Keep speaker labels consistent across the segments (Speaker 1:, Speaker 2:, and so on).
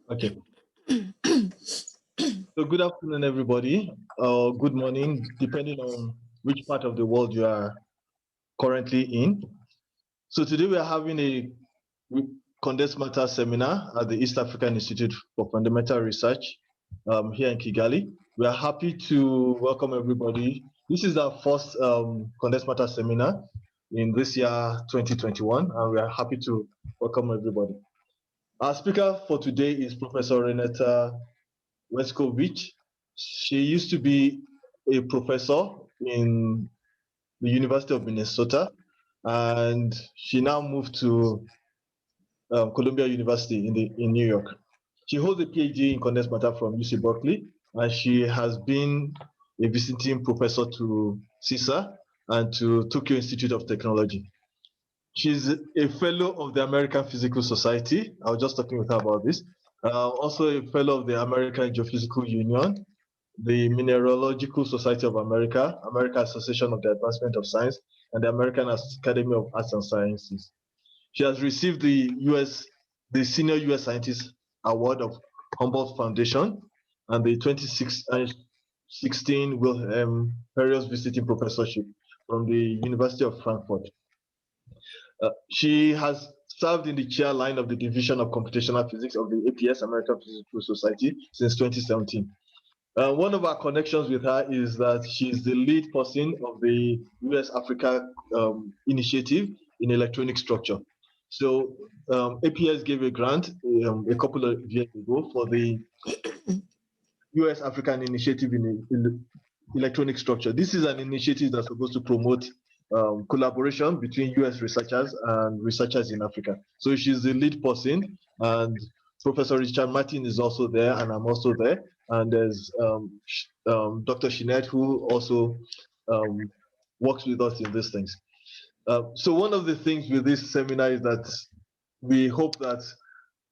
Speaker 1: Okay. So good afternoon, everybody, or good morning, depending on which part of the world you are currently in. So today we are having a condensed matter seminar at the East African Institute for Fundamental Research here in Kigali. We are happy to welcome everybody. This is our first condensed matter seminar in this year 2021, and we are happy to welcome everybody. Our speaker for today is Professor Renata WENTZCOVITCH. She used to be a professor in the University of Minnesota, and she now moved to Columbia University in New York. She holds a PhD in condensed matter from UC Berkeley, and she has been a visiting professor to CISA and to Tokyo Institute of Technology. She's a fellow of the American Physical Society. I was just talking with her about this. Also a fellow of the American Geophysical Union, the Mineralogical Society of America, American Association of the Advancement of Science, and the American Academy of Arts and Sciences. She has received the Senior U.S. Scientist Award of Humboldt Foundation and the 2016 Wilhelm Perrios Visiting Professorship from the University of Frankfurt. She has served in the chair line of the Division of Computational Physics of the APS, American Physical Society, since 2017. One of our connections with her is that she's the lead person of the US Africa initiative in electronic structure. So APS gave a grant a couple of years ago for the US African initiative in electronic structure. This is an initiative that's supposed to promote collaboration between US researchers and researchers in Africa. So she's the lead person, and Professor Richard Martin is also there, and I'm also there. And there's Dr. Shinet, who also works with us in these things. So one of the things with this seminar is that we hope that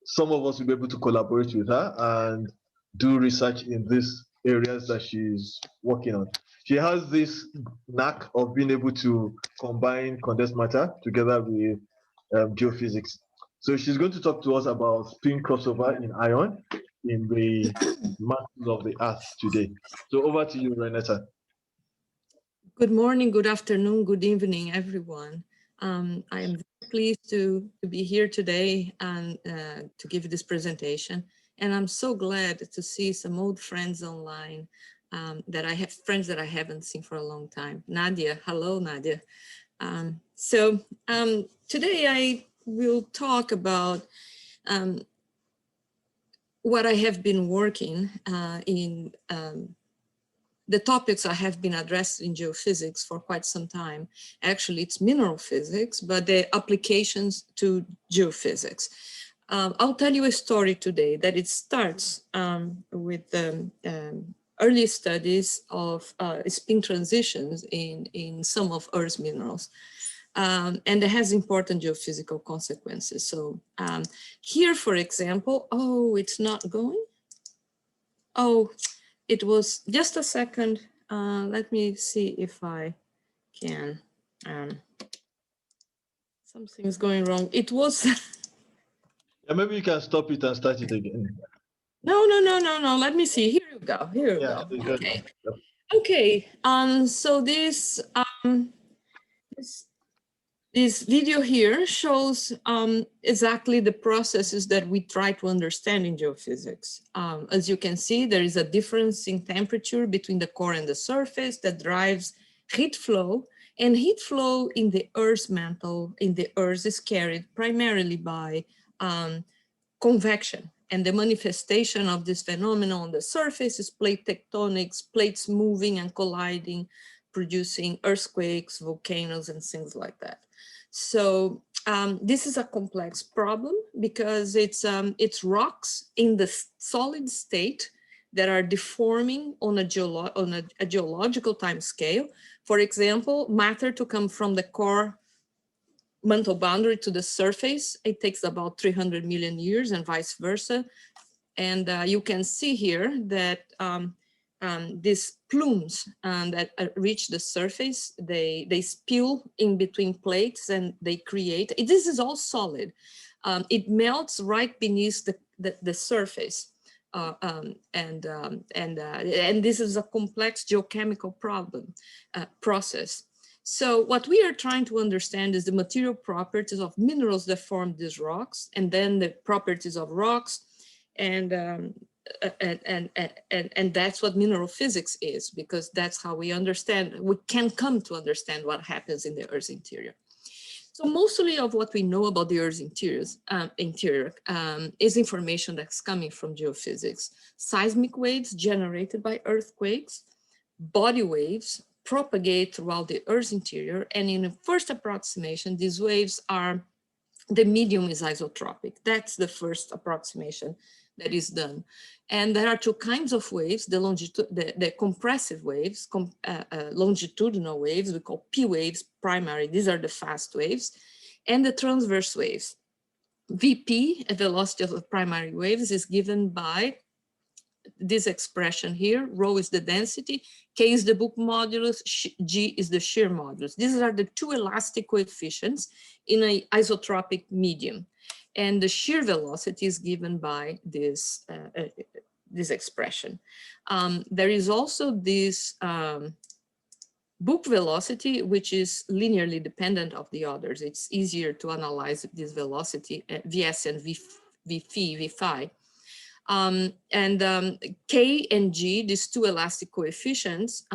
Speaker 1: some of us will be able to collaborate with her and do research in these areas that she's working on. She has this knack of being able to combine condensed matter together with geophysics. So she's going to talk to us about spin crossover in iron in the mantles of the Earth today. So over to you, Renata.
Speaker 2: Good morning, good afternoon, good evening, everyone. I am very pleased to be here today and to give this presentation. And I'm so glad to see some old friends online that I have friends that I haven't seen for a long time. Nadia, hello, Nadia. Today I will talk about what I have been working in the topics I have been addressed in geophysics for quite some time. Actually, it's mineral physics, but the applications to geophysics. I'll tell you a story today that it starts with early studies of spin transitions in some of Earth's minerals. And it has important geophysical consequences. So here, for example, oh, it's not going? Oh, it was just a second. Let me see if I can. Something's going wrong. It was.
Speaker 1: Yeah, maybe you can stop it and start it again.
Speaker 2: No. Let me see. Here you go. Here you go. Okay. Okay. So this this video here shows exactly the processes that we try to understand in geophysics. As you can see, there is a difference in temperature between the core and the surface that drives heat flow. And heat flow in the Earth's mantle, in the Earth, is carried primarily by convection. And the manifestation of this phenomenon on the surface is plate tectonics, plates moving and colliding, producing earthquakes, volcanoes, and things like that. So this is a complex problem because it's rocks in the solid state that are deforming on a geological time scale. For example, matter to come from the core mantle boundary to the surface, it takes about 300 million years and vice versa. And you can see here that these plumes that reach the surface, they spill in between plates and they create, this is all solid. It melts right beneath the surface. And this is a complex geochemical process. So what we are trying to understand is the material properties of minerals that form these rocks, and then the properties of rocks, and that's what mineral physics is, because that's how we understand, we can come to understand what happens in the Earth's interior. So mostly of what we know about the Earth's interior is information that's coming from geophysics. Seismic waves generated by earthquakes, body waves propagate throughout the Earth's interior, and in the first approximation, these waves are, the medium is isotropic. That's the first approximation that is done. And there are two kinds of waves, the compressive waves, longitudinal waves, we call P waves, primary, these are the fast waves, and the transverse waves. VP, a velocity of the primary waves, is given by this expression here. Rho is the density, K is the book modulus, G is the shear modulus. These are the two elastic coefficients in an isotropic medium. And the shear velocity is given by this, this expression. There is also this book velocity, which is linearly dependent of the others. It's easier to analyze this velocity, Vs and Vphi. K and G, these two elastic coefficients,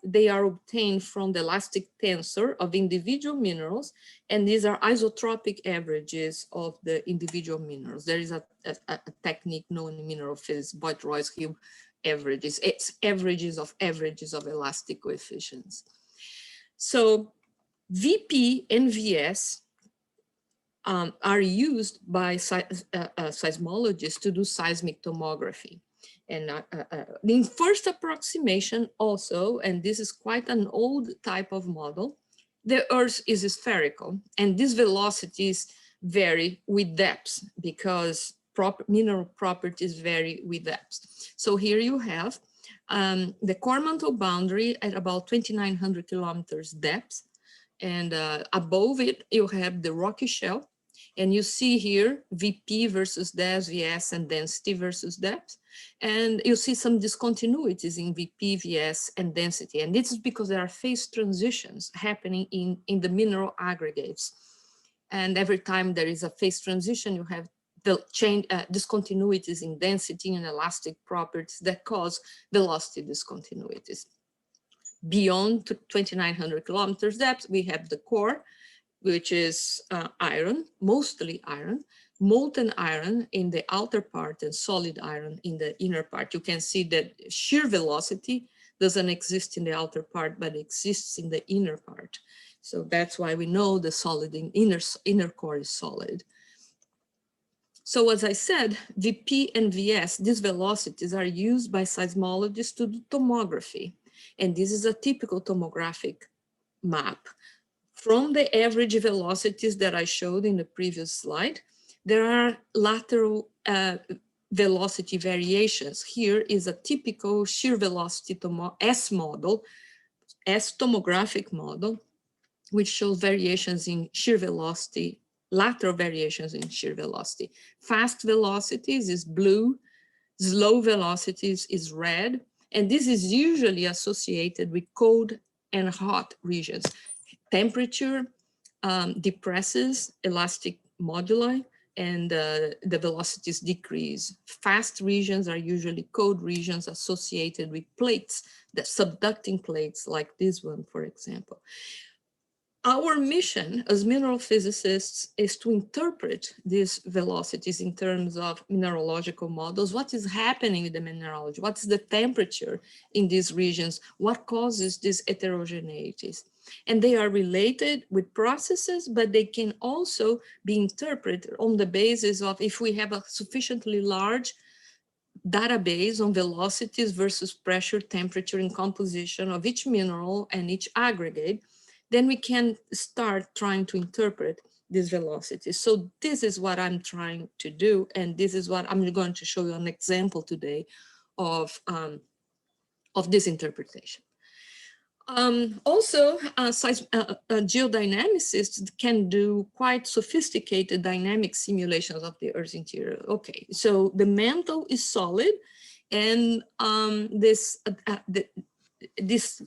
Speaker 2: they are obtained from the elastic tensor of individual minerals, and these are isotropic averages of the individual minerals. There is a technique known in mineral physics, Boyd-Royce-Hill averages. It's averages of elastic coefficients. So Vp and Vs are used by seismologists to do seismic tomography. And in first approximation also, and this is quite an old type of model, the Earth is spherical, and these velocities vary with depths because mineral properties vary with depths. So here you have the core mantle boundary at about 2,900 kilometers depth, and above it you have the rocky shell. And you see here VP versus depth, Vs, and density versus depth. And you see some discontinuities in VP, Vs, and density. And this is because there are phase transitions happening in the mineral aggregates. And every time there is a phase transition, you have the change, discontinuities in density and elastic properties that cause velocity discontinuities. Beyond 2,900 kilometers depth, we have the core, which is iron, mostly iron, molten iron in the outer part and solid iron in the inner part. You can see that shear velocity doesn't exist in the outer part, but exists in the inner part. So that's why we know the solid in inner core is solid. So as I said, Vp and Vs, these velocities are used by seismologists to do tomography. And this is a typical tomographic map. From the average velocities that I showed in the previous slide, there are lateral velocity variations. Here is a typical shear velocity S model, S tomographic model, which shows variations in shear velocity, lateral variations in shear velocity. Fast velocities is blue, slow velocities is red, and this is usually associated with cold and hot regions. Temperature depresses elastic moduli, and the velocities decrease. Fast regions are usually cold regions associated with plates, the subducting plates like this one, for example. Our mission as mineral physicists is to interpret these velocities in terms of mineralogical models. What is happening with the mineralogy? What is the temperature in these regions? What causes these heterogeneities? And they are related with processes, but they can also be interpreted on the basis of if we have a sufficiently large database on velocities versus pressure, temperature, and composition of each mineral and each aggregate, then we can start trying to interpret these velocities. So this is what I'm trying to do, and this is what I'm going to show you an example today of this interpretation. Also, geodynamicists can do quite sophisticated dynamic simulations of the Earth's interior. Okay, so the mantle is solid, and this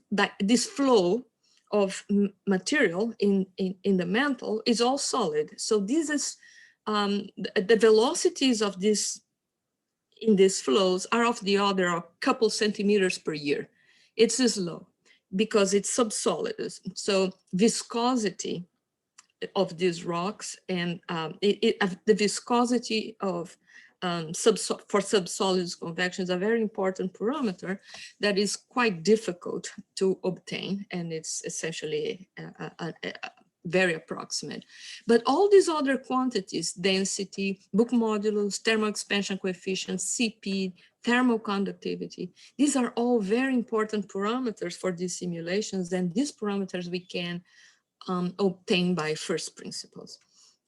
Speaker 2: flow of material in the mantle is all solid. So this is the velocities of this in these flows are of the order of a couple centimeters per year. It's slow because it's subsolid. So viscosity of these rocks and the viscosity of for subsolids convection is a very important parameter that is quite difficult to obtain, and it's essentially very approximate. But all these other quantities, density, book modulus, thermal expansion coefficient, CP, thermal conductivity, these are all very important parameters for these simulations, and these parameters we can obtain by first principles.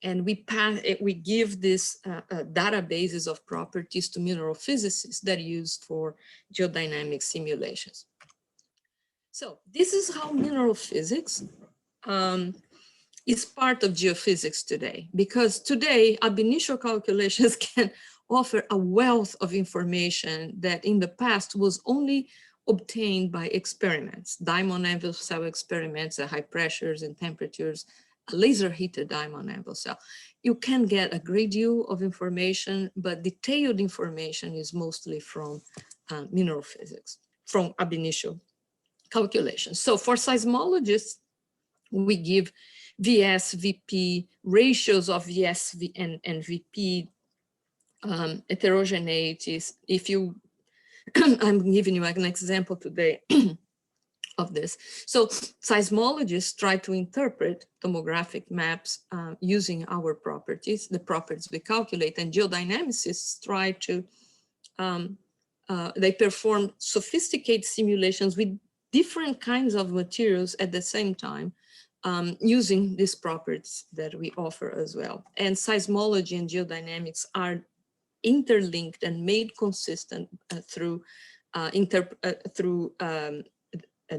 Speaker 2: And we give these databases of properties to mineral physicists that are used for geodynamic simulations. So this is how mineral physics is part of geophysics today, because today ab initio calculations can offer a wealth of information that in the past was only obtained by experiments, diamond anvil cell experiments at high pressures and temperatures, a laser heated diamond anvil cell. You can get a great deal of information, but detailed information is mostly from mineral physics, from ab initio calculations. So for seismologists, we give VS, VP, ratios of VS and VP, heterogeneities. If you, I'm giving you an example today of this. So seismologists try to interpret tomographic maps using our properties, the properties we calculate, and geodynamicists try to, they perform sophisticated simulations with different kinds of materials at the same time, using these properties that we offer as well. And seismology and geodynamics are interlinked and made consistent through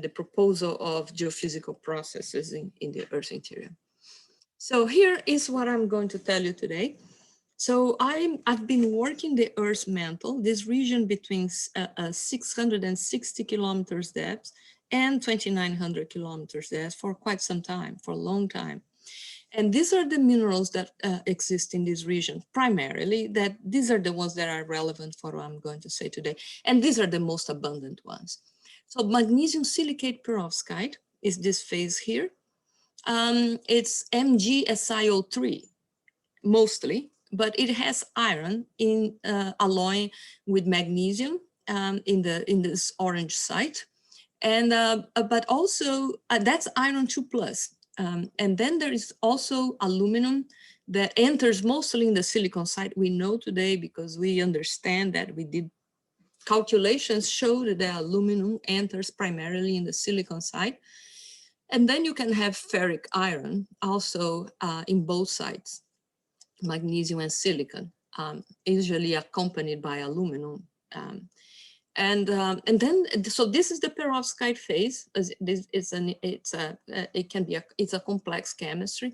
Speaker 2: the proposal of geophysical processes in the Earth's interior. So here is what I'm going to tell you today. So I've been working the Earth's mantle, this region between 660 kilometers depth and 2,900 kilometers depth for quite some time, for a long time. And these are the minerals that exist in this region, primarily, that these are the ones that are relevant for what I'm going to say today. And these are the most abundant ones. So magnesium silicate perovskite is this phase here. It's MgSiO3 mostly, but it has iron in alloy with magnesium in this orange site. And but also that's iron 2+. And then there is also aluminum that enters mostly in the silicon site. We know today because we understand that we did calculations show that the aluminum enters primarily in the silicon site. And then you can have ferric iron also in both sides, magnesium and silicon, usually accompanied by aluminum. And then, so this is the perovskite phase. It's a complex chemistry.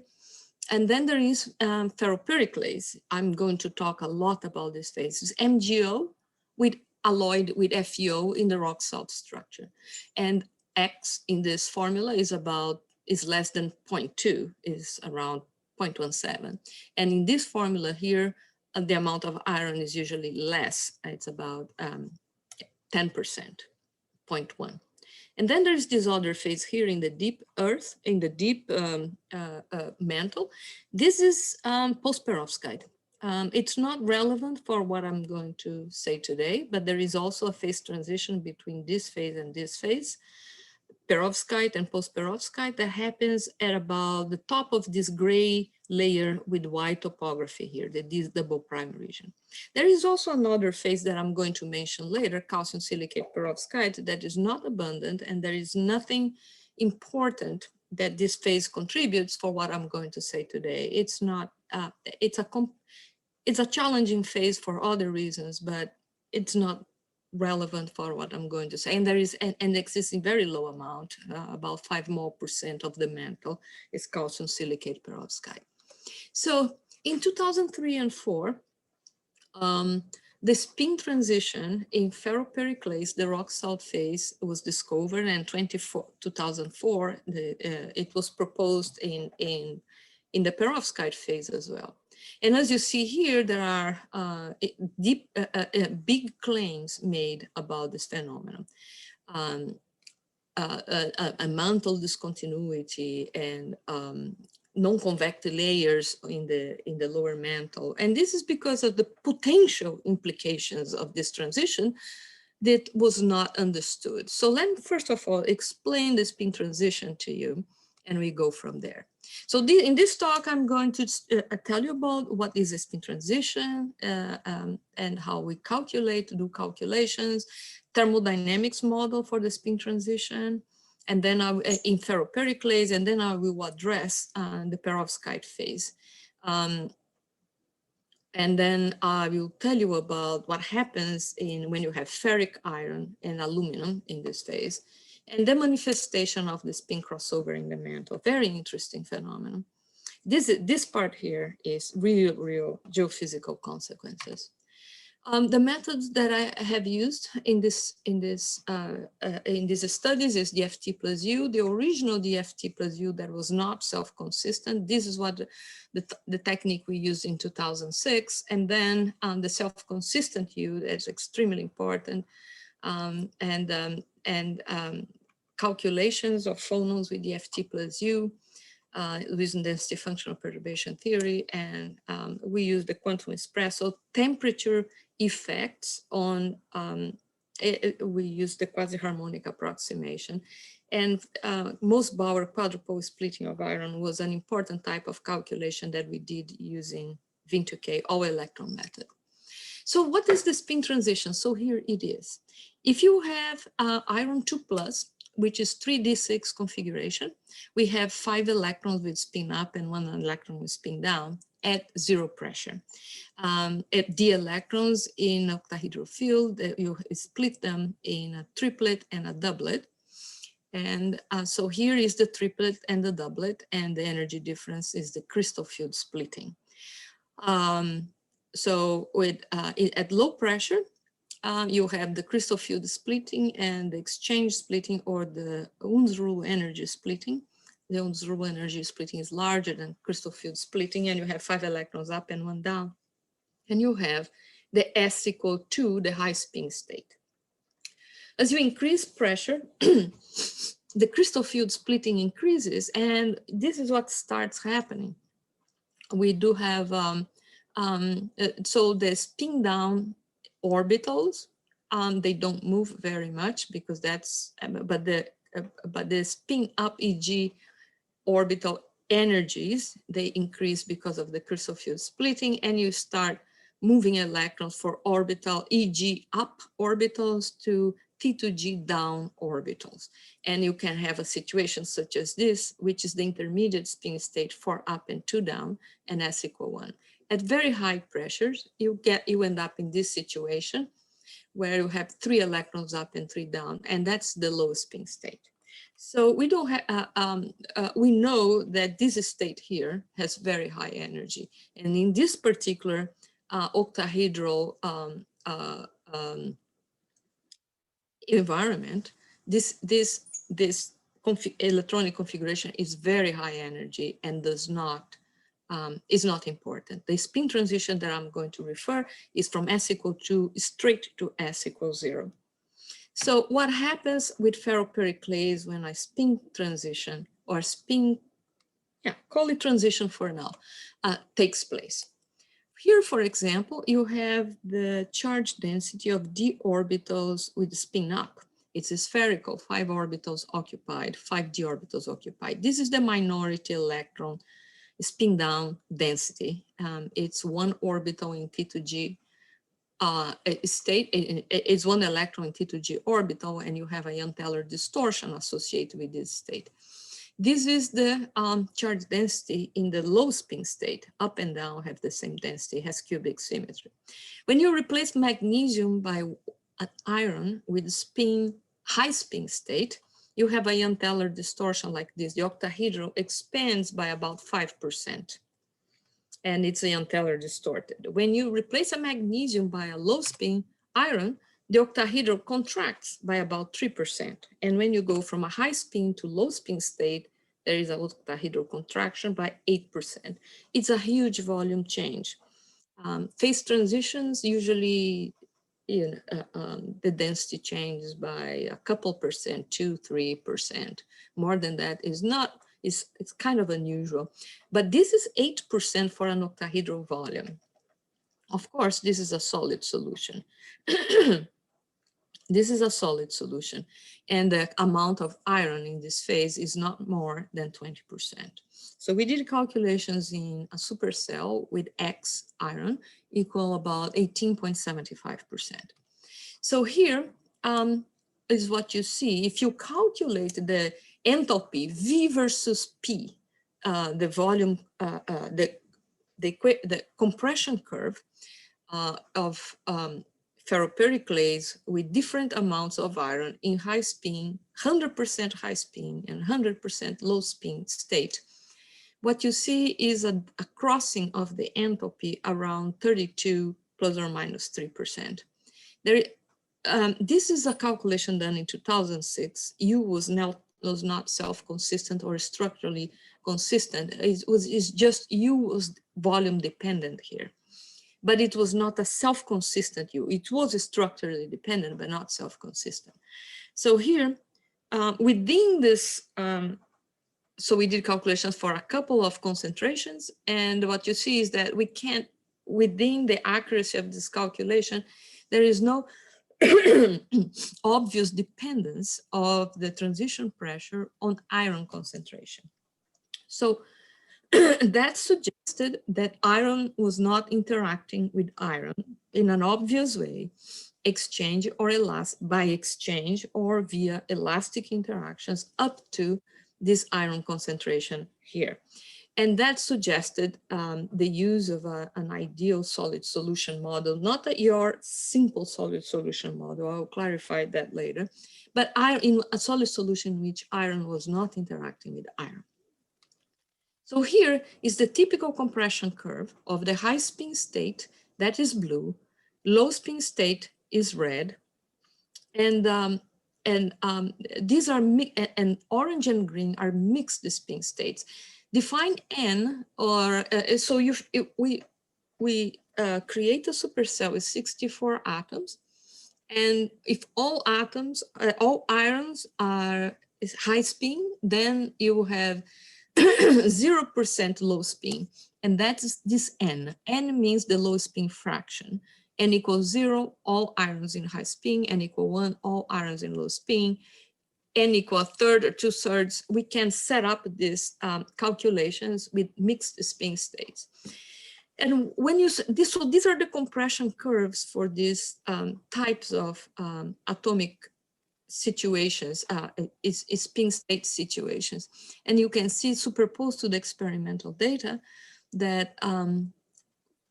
Speaker 2: And then there is ferropericlase. I'm going to talk a lot about this phase. It's MgO with alloyed with FeO in the rock salt structure. And X in this formula is less than 0.2, is around 0.17. And in this formula here, the amount of iron is usually less. It's about 10%, 0.1. And then there's this other phase here in the deep earth, in the deep mantle. This is post-perovskite. It's not relevant for what I'm going to say today, but there is also a phase transition between this phase and this phase, perovskite and post-perovskite, that happens at about the top of this gray layer with white topography here, this double prime region. There is also another phase that I'm going to mention later, calcium silicate perovskite, that is not abundant, and there is nothing important that this phase contributes for what I'm going to say today. It's not, it's a challenging phase for other reasons, but it's not relevant for what I'm going to say. And there is an existing very low amount, about 5% more of the mantle is calcium silicate perovskite. So in 2003 and 4, the spin transition in ferropericlase, the rock salt phase, was discovered, and 2004, it was proposed in the perovskite phase as well. And as you see here, there are big claims made about this phenomenon. A mantle discontinuity and non-convective layers in the lower mantle. And this is because of the potential implications of this transition that was not understood. So let me first of all explain the spin transition to you, and we go from there. So in this talk, I'm going to tell you about what is a spin transition and how we do calculations, thermodynamics model for the spin transition, and then in ferropericlase, and then I will address the perovskite phase. And then I will tell you about what happens when you have ferric iron and aluminum in this phase, and the manifestation of the spin crossover in the mantle. Very interesting phenomenon. This part here is real geophysical consequences. The methods that I have used in these studies is DFT+U. The original DFT+U that was not self-consistent. This is what the technique we used in 2006. And then the self-consistent U, that's extremely important. Calculations of phonons with DFT+U. Using density functional perturbation theory, and we use the quantum espresso temperature effects on, we use the quasi-harmonic approximation. And Mohs-Bauer quadrupole splitting of iron was an important type of calculation that we did using Wien2K all-electron method. So what is the spin transition? So here it is. If you have iron 2+, which is 3d6 configuration, we have 5 electrons with spin up and 1 electron with spin down at 0 pressure. At d electrons in octahedral field, you split them in a triplet and a doublet. And so here is the triplet and the doublet, and the energy difference is the crystal field splitting. So with at low pressure, you have the crystal field splitting and the exchange splitting, or the Un's rule energy splitting. The Un's rule energy splitting is larger than crystal field splitting, and you have 5 electrons up and 1 down. And you have the S equal to the high spin state. As you increase pressure, the crystal field splitting increases, and this is what starts happening. We do have, so the spin down orbitals, they don't move very much because that's, but the spin up EG orbital energies, they increase because of the crystal field splitting, and you start moving electrons for orbital EG up orbitals to T2G down orbitals. And you can have a situation such as this, which is the intermediate spin state, 4 up and 2 down, and S equal 1. At very high pressures, you end up in this situation where you have 3 electrons up and 3 down, and that's the low spin state. So we don't have, we know that this state here has very high energy, and in this particular octahedral environment, this electronic configuration is very high energy and does not is not important. The spin transition that I'm going to refer is from S equal 2 straight to S equals 0. So what happens with ferropericlase when I spin transition, or spin, call it transition for now, takes place? Here, for example, you have the charge density of d orbitals with spin up. It's spherical, 5 orbitals occupied, 5 d orbitals occupied. This is the minority electron spin down density. It's 1 orbital in T2G state. It's 1 electron in T2G orbital, and you have a Young-Teller distortion associated with this state. This is the charge density in the low spin state. Up and down have the same density, has cubic symmetry. When you replace magnesium by an iron with spin, high spin state, you have a Young-Teller distortion like this. The octahedral expands by about 5%. And it's a Young-Teller distorted. When you replace a magnesium by a low spin iron, the octahedral contracts by about 3%. And when you go from a high spin to low spin state, there is a octahedral contraction by 8%. It's a huge volume change. Phase transitions usually, the density changes by a couple percent, 2–3%. More than that is not, it's kind of unusual. But this is 8% for an octahedral volume. Of course, this is a solid solution. This is a solid solution, and the amount of iron in this phase is not more than 20%. So we did calculations in a supercell with X iron equal about 18.75%. So here is what you see. If you calculate the enthalpy V versus P, the volume, the compression curve of ferropericlase with different amounts of iron in high spin, 100% high spin and 100% low spin state, what you see is a crossing of the enthalpy around 32 plus or minus 3%. This is a calculation done in 2006. U was not self-consistent or structurally consistent. It's just U was volume dependent here. But it was not a self-consistent U. It was structurally dependent, but not self-consistent. So here, within this, so we did calculations for a couple of concentrations, and what you see is that we can't, within the accuracy of this calculation, there is no obvious dependence of the transition pressure on iron concentration. So that suggested that iron was not interacting with iron in an obvious way, by exchange or via elastic interactions up to this iron concentration here. And that suggested the use of an ideal solid solution model, not your simple solid solution model, I'll clarify that later, but in a solid solution in which iron was not interacting with iron. So here is the typical compression curve of the high spin state, that is blue, low spin state is red, and these are and orange and green are mixed spin states. Define N, or so we create a supercell with 64 atoms, and if all atoms, all irons is high spin, then you have 0% low spin, and that's this N. N means the low spin fraction. N equals 0, all irons in high spin, N equal 1, all irons in low spin, N equal a third or 2/3. We can set up these calculations with mixed spin states. And when you, so these are the compression curves for these types of atomic situations, spin state situations. And you can see superposed to the experimental data that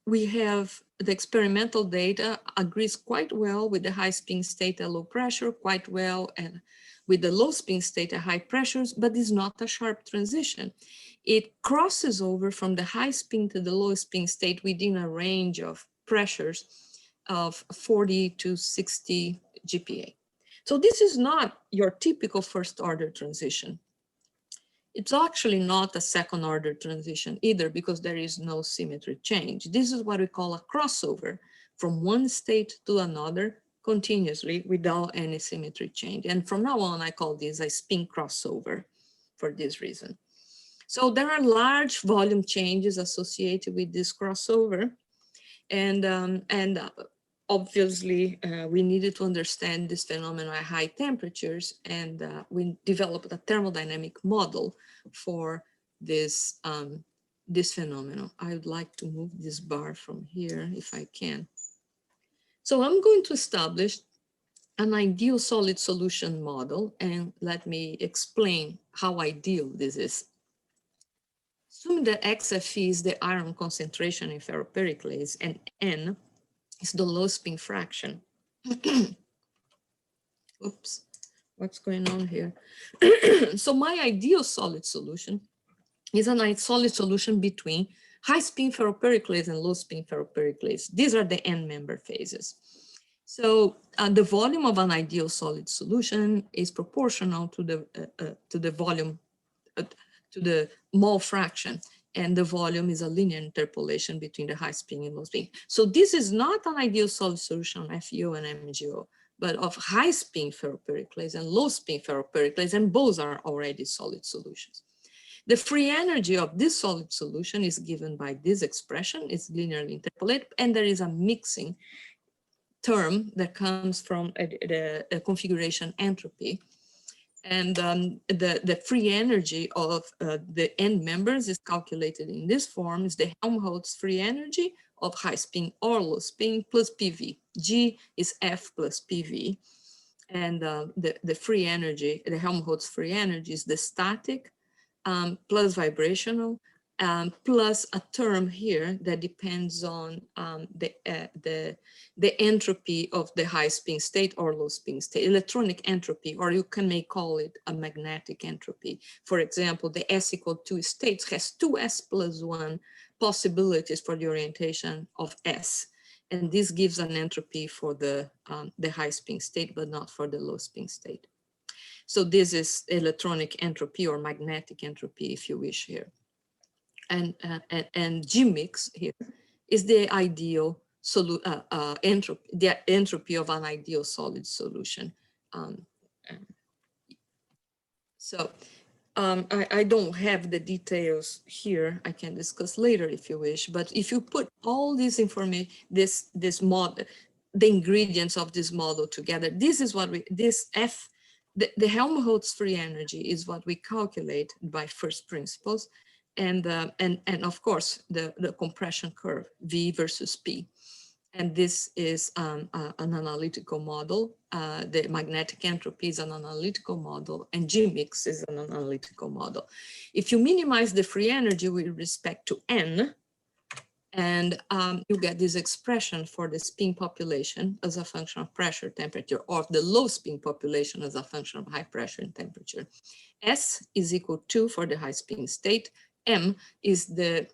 Speaker 2: we have the experimental data agrees quite well with the high spin state at low pressure, quite well, and with the low spin state at high pressures, but is not a sharp transition. It crosses over from the high spin to the low spin state within a range of pressures of 40 to 60 GPa. So this is not your typical first order transition. It's actually not a second order transition either, because there is no symmetry change. This is what we call a crossover from one state to another continuously without any symmetry change. And from now on, I call this a spin crossover for this reason. So there are large volume changes associated with this crossover. And obviously, we needed to understand this phenomenon at high temperatures, and we developed a thermodynamic model for this, this phenomenon. I would like to move this bar from here if I can. So I'm going to establish an ideal solid solution model, and let me explain how ideal this is. Assume that XFE is the iron concentration in ferropericlase and N is the low spin fraction. Oops, what's going on here? So my ideal solid solution is a solid solution between high spin ferropericlase and low spin ferropericlase. These are the end member phases. So the volume of an ideal solid solution is proportional to the volume, to the mole fraction, and the volume is a linear interpolation between the high spin and low spin. So this is not an ideal solid solution of FeO and MgO, but of high spin ferropericlase and low spin ferropericlase, and both are already solid solutions. The free energy of this solid solution is given by this expression, it's linearly interpolated, and there is a mixing term that comes from the configuration entropy. And the free energy of the end members is calculated in this form, is the Helmholtz free energy of high spin or low spin plus PV. G is F plus PV. And the free energy, the Helmholtz free energy is the static plus vibrational, plus a term here that depends on the entropy of the high spin state or low spin state, electronic entropy, or you may call it a magnetic entropy. For example, the S equal 2 states has 2S plus 1 possibilities for the orientation of S. And this gives an entropy for the high spin state, but not for the low spin state. So this is electronic entropy or magnetic entropy, if you wish here. And G mix here is the ideal entropy, the entropy of an ideal solid solution. I don't have the details here. I can discuss later if you wish. But if you put all this information, this model, the ingredients of this model together, this is what the Helmholtz free energy is what we calculate by first principles, and of course the compression curve V versus P, and this is an analytical model. The magnetic entropy is an analytical model, and G mix is an analytical model. If you minimize the free energy with respect to N, and you get this expression for the spin population as a function of pressure, temperature, or the low spin population as a function of high pressure and temperature. S is equal to, for the high spin state, M is the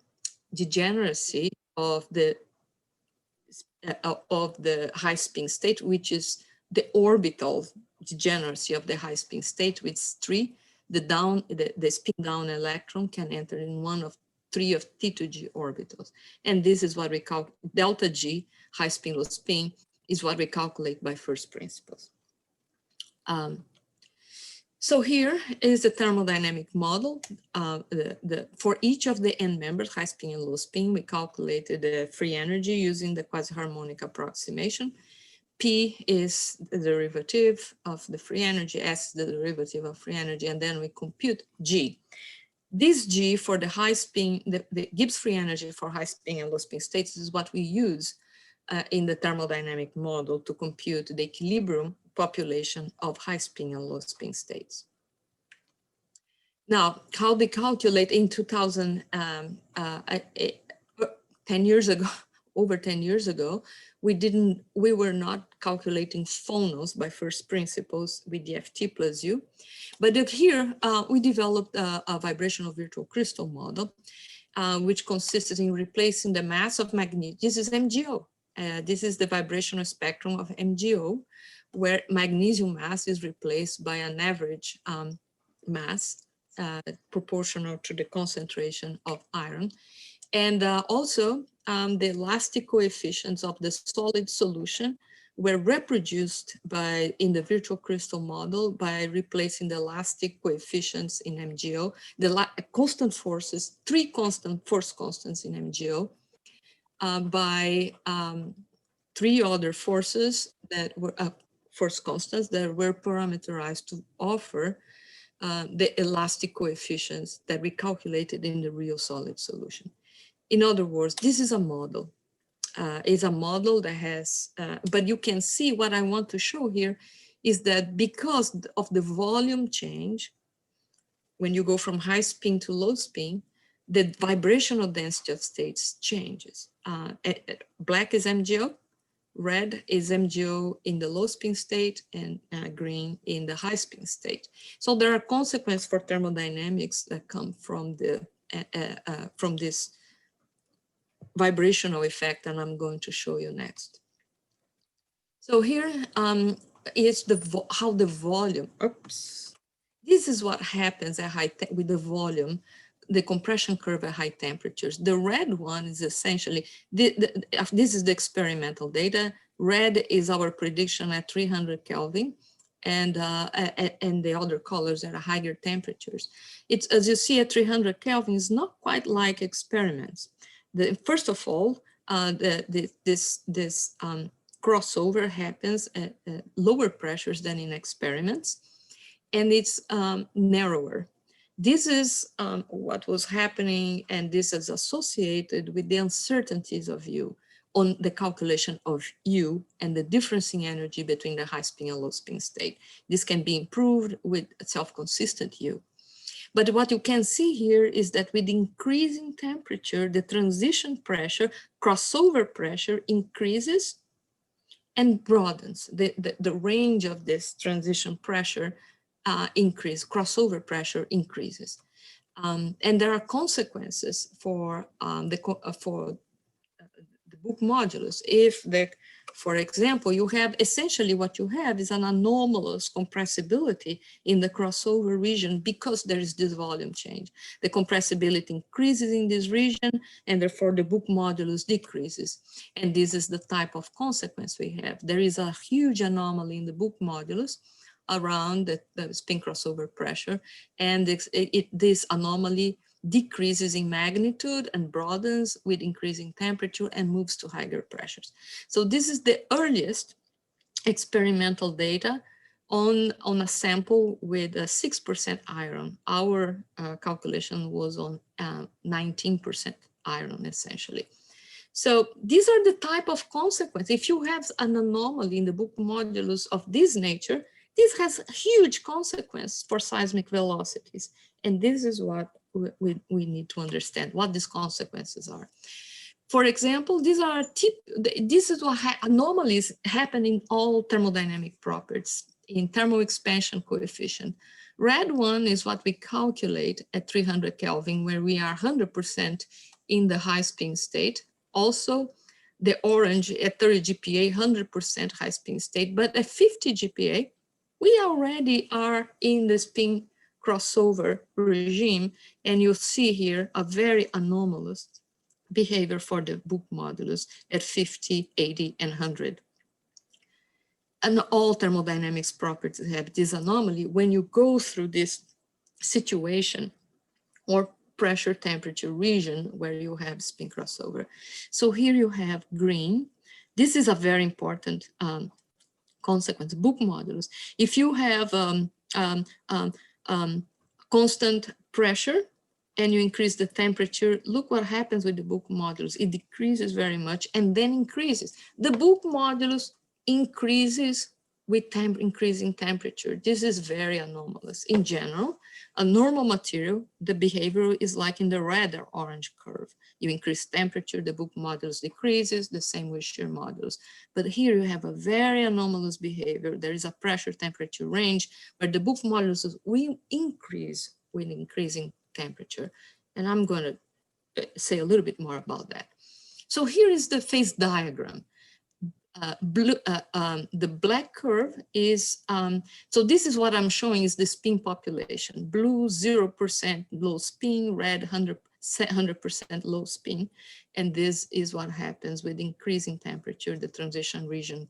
Speaker 2: degeneracy of the high spin state, which is the orbital degeneracy of the high spin state, which is 3. The spin down electron can enter in one of 3 of T to G orbitals. And this is what we call delta G, high spin, low spin, is what we calculate by first principles. So here is the thermodynamic model. For each of the end members, high spin and low spin, we calculated the free energy using the quasi-harmonic approximation. P is the derivative of the free energy, S is the derivative of free energy, and then we compute G. This G for the high spin, the Gibbs free energy for high spin and low spin states is what we use in the thermodynamic model to compute the equilibrium population of high spin and low spin states. Now, how they calculate in 10 years ago, over 10 years ago, we were not calculating phonos by first principles with the FT plus U. But here we developed a vibrational virtual crystal model, which consisted in replacing the mass of magnesium. This is MgO. This is the vibrational spectrum of MgO, where magnesium mass is replaced by an average mass proportional to the concentration of iron. And also the elastic coefficients of the solid solution were reproduced in the virtual crystal model by replacing the elastic coefficients in MgO, the constant forces, 3 constant force constants in MgO, by 3 other forces that were force constants that were parameterized to offer the elastic coefficients that we calculated in the real solid solution. In other words, this is a model. Is a model that has, but you can see what I want to show here is that because of the volume change, when you go from high spin to low spin, the vibrational density of states changes. Black is MgO, Red is MgO in the low spin state, and green in the high spin state. So there are consequences for thermodynamics that come from this vibrational effect, and I'm going to show you next. So here is how the volume. Oops. This is what happens at with the volume, the compression curve at high temperatures. The red one is essentially, this is the experimental data. Red is our prediction at 300 Kelvin, and the other colors at higher temperatures. It's, as you see, at 300 Kelvin, is not quite like experiments. First of all, this crossover happens at lower pressures than in experiments, and it's narrower. This is what was happening, and this is associated with the uncertainties of U on the calculation of U and the difference in energy between the high spin and low spin state. This can be improved with self-consistent U. But what you can see here is that with increasing temperature, the transition pressure, crossover pressure increases and broadens. The range of this transition pressure crossover pressure increases. And there are consequences for the book modulus. If for example, you have essentially what you have is an anomalous compressibility in the crossover region because there is this volume change. The compressibility increases in this region, and therefore the book modulus decreases. And this is the type of consequence we have. There is a huge anomaly in the book modulus around the spin crossover pressure, and this anomaly decreases in magnitude and broadens with increasing temperature and moves to higher pressures. So this is the earliest experimental data on a sample with 6% iron. Our calculation was on 19% iron, essentially. So these are the type of consequences. If you have an anomaly in the book modulus of this nature, this has huge consequences for seismic velocities. And this is what we need to understand, what these consequences are. For example, this is what anomalies happen in all thermodynamic properties, in thermal expansion coefficient. Red one is what we calculate at 300 Kelvin, where we are 100% in the high spin state. Also, the orange at 30 GPa, 100% high spin state, but at 50 GPa, we already are in the spin crossover regime, and you'll see here a very anomalous behavior for the book modulus at 50, 80, and 100. And all thermodynamics properties have this anomaly when you go through this situation or pressure temperature region where you have spin crossover. So here you have green. This is a very important consequence, book modulus. If you have constant pressure and you increase the temperature, look what happens with the book modulus. It decreases very much and then increases. The book modulus increases with increasing temperature. This is very anomalous. In general, a normal material, the behavior is like in the red or orange curve. You increase temperature, the book modulus decreases, the same with shear modulus. But here you have a very anomalous behavior. There is a pressure temperature range where the book modulus will increase with increasing temperature. And I'm going to say a little bit more about that. So here is the phase diagram. The black curve is, so this is what I'm showing is the spin population. Blue, 0% low spin, red, 100% low spin. And this is what happens with increasing temperature, the transition region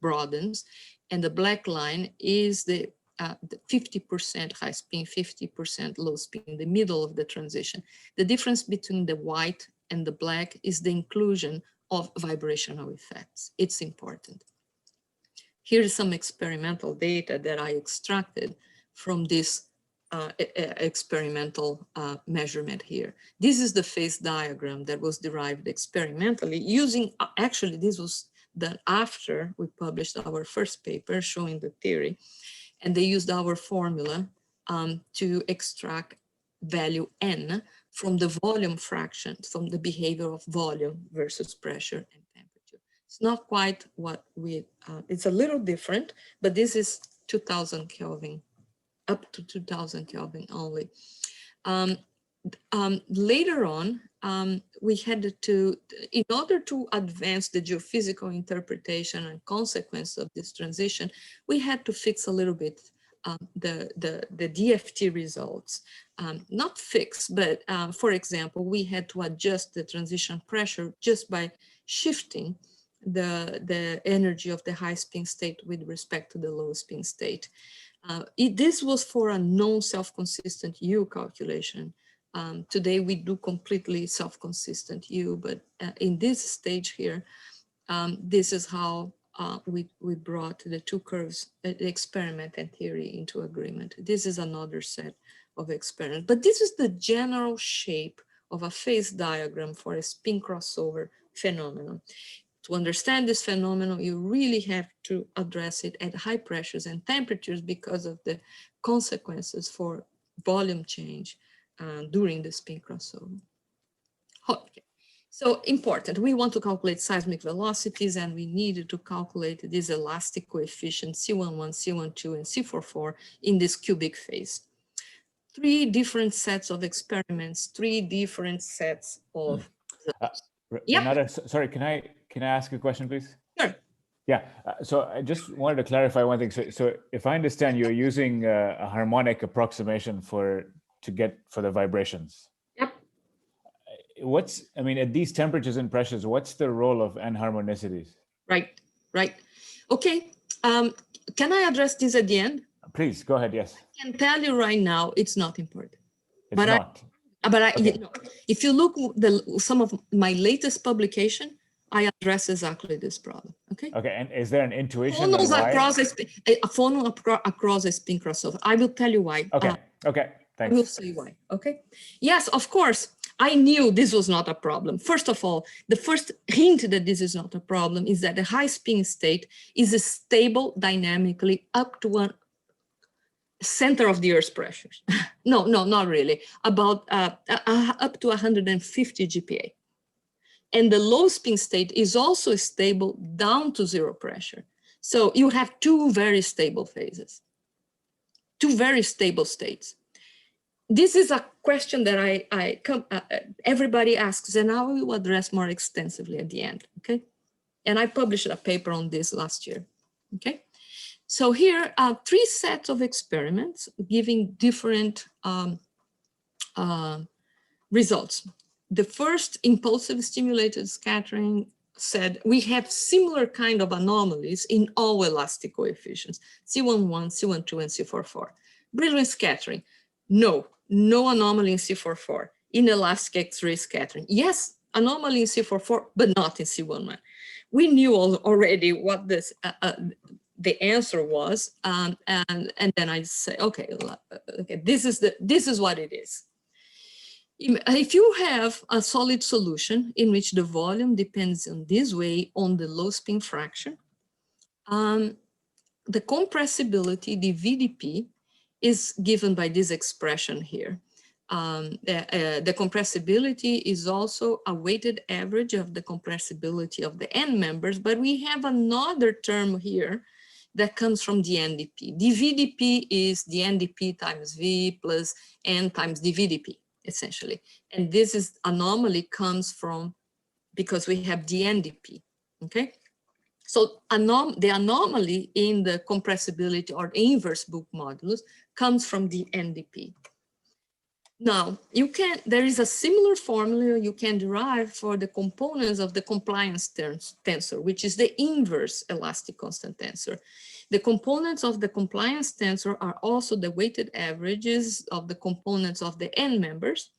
Speaker 2: broadens. And the black line is the 50% high spin, 50% low spin, in the middle of the transition. The difference between the white and the black is the inclusion of vibrational effects. It's important. Here's some experimental data that I extracted from this experimental measurement here. This is the phase diagram that was derived experimentally using, actually this was done after we published our first paper showing the theory, and they used our formula to extract value N from the volume fraction, from the behavior of volume versus pressure and temperature. It's not quite what we, it's a little different, but this is 2000 Kelvin, up to 2000 Kelvin only. Later on, we had to, in order to advance the geophysical interpretation and consequence of this transition, we had to fix a little bit the DFT results. Not fix, but for example, we had to adjust the transition pressure just by shifting the energy of the high spin state with respect to the low spin state. This was for a non-self-consistent U calculation. Today we do completely self-consistent U, but in this stage here, this is how we brought the two curves, the experiment and theory, into agreement. This is another set of experiments, but this is the general shape of a phase diagram for a spin crossover phenomenon. To understand this phenomenon, you really have to address it at high pressures and temperatures because of the consequences for volume change during the spin crossover. Okay. So important, we want to calculate seismic velocities, and we needed to calculate this elastic coefficient C11, C12, and C44 in this cubic phase. Three different sets of experiments, three different sets of...
Speaker 3: Renata, sorry, can I ask a question, please?
Speaker 2: Sure.
Speaker 3: Yeah, so I just wanted to clarify one thing. So if I understand, you're using a harmonic approximation for the vibrations.
Speaker 2: Yep.
Speaker 3: I mean, at these temperatures and pressures, what's the role of anharmonicities?
Speaker 2: Right. Okay, can I address this at the end?
Speaker 3: Please, go ahead, yes.
Speaker 2: I can tell you right now, it's not important.
Speaker 3: It's not.
Speaker 2: Okay. You know, if you look some of my latest publication, I address exactly this problem. Okay.
Speaker 3: Okay, and is there an intuition?
Speaker 2: Phonons across a phonon across a spin crossover. I will tell you why.
Speaker 3: Okay. Okay. Thanks.
Speaker 2: I will say why. Okay. Yes, of course. I knew this was not a problem. First of all, the first hint that this is not a problem is that the high spin state is stable dynamically up to one center of the Earth's pressures. No, not really. About up to 150 GPa. And the low spin state is also stable down to zero pressure. So you have two very stable phases, two very stable states. This is a question that everybody asks, and I will address more extensively at the end, okay? And I published a paper on this last year, okay? So here are three sets of experiments giving different results. The first, impulsive stimulated scattering, said we have similar kind of anomalies in all elastic coefficients, C11, C12, and C44. Brilliant scattering, no anomaly in C44. Inelastic X-ray scattering, yes, anomaly in C44, but not in C11. We knew already what this the answer was, and then I say, okay, this is what it is. If you have a solid solution in which the volume depends in this way on the low spin fraction, the compressibility, the VDP, is given by this expression here. The compressibility is also a weighted average of the compressibility of the end members, but we have another term here that comes from the NDP. The VDP is the NDP times V plus N times the VDP, essentially. And this is anomaly comes from, because we have the NDP, okay? So the anomaly in the compressibility or inverse book modulus comes from the NDP. Now, there is a similar formula you can derive for the components of the compliance tensor, which is the inverse elastic constant tensor. The components of the compliance tensor are also the weighted averages of the components of the N members,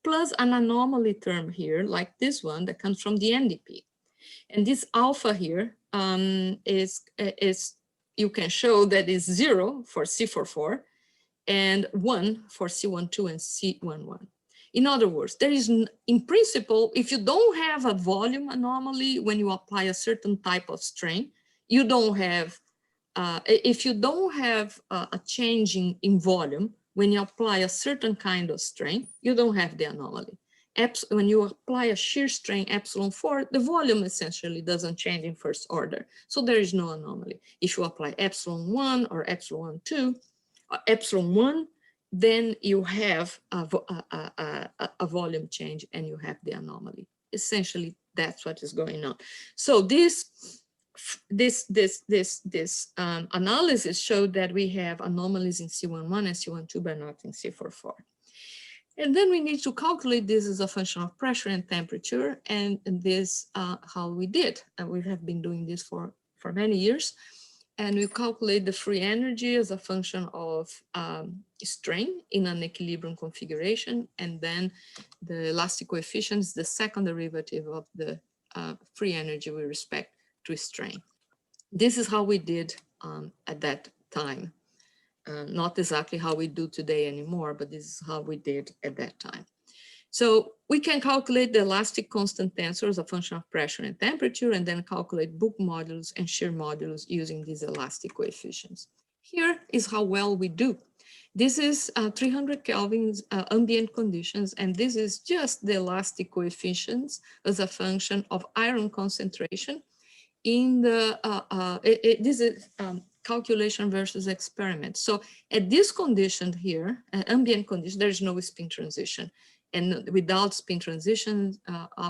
Speaker 2: plus an anomaly term here, like this one that comes from the NDP. And this alpha here is you can show that is 0 for C44, and 1 for C12 and C11. In other words, there is, in principle, if you don't have a volume anomaly when you apply a certain type of strain, you don't have, if you don't have a change in volume when you apply a certain kind of strain, you don't have the anomaly. when you apply a shear strain epsilon4, the volume essentially doesn't change in first order. So there is no anomaly. If you apply epsilon1 or epsilon2, epsilon1, then you have a volume change and you have the anomaly. Essentially, that's what is going on. So this analysis showed that we have anomalies in C11 and C12, but not in C44. And then we need to calculate this as a function of pressure and temperature, and this how we did. And we have been doing this for many years. And we calculate the free energy as a function of strain in an equilibrium configuration, and then the elastic coefficient is the second derivative of the free energy with respect to strain. This is how we did at that time. Not exactly how we do today anymore, but this is how we did at that time. So we can calculate the elastic constant tensor as a function of pressure and temperature, and then calculate Book modulus and shear modulus using these elastic coefficients. Here is how well we do. This is 300 Kelvin ambient conditions, and this is just the elastic coefficients as a function of iron concentration in the, this is calculation versus experiment. So at this condition here, ambient condition, there is no spin transition. And without spin transition,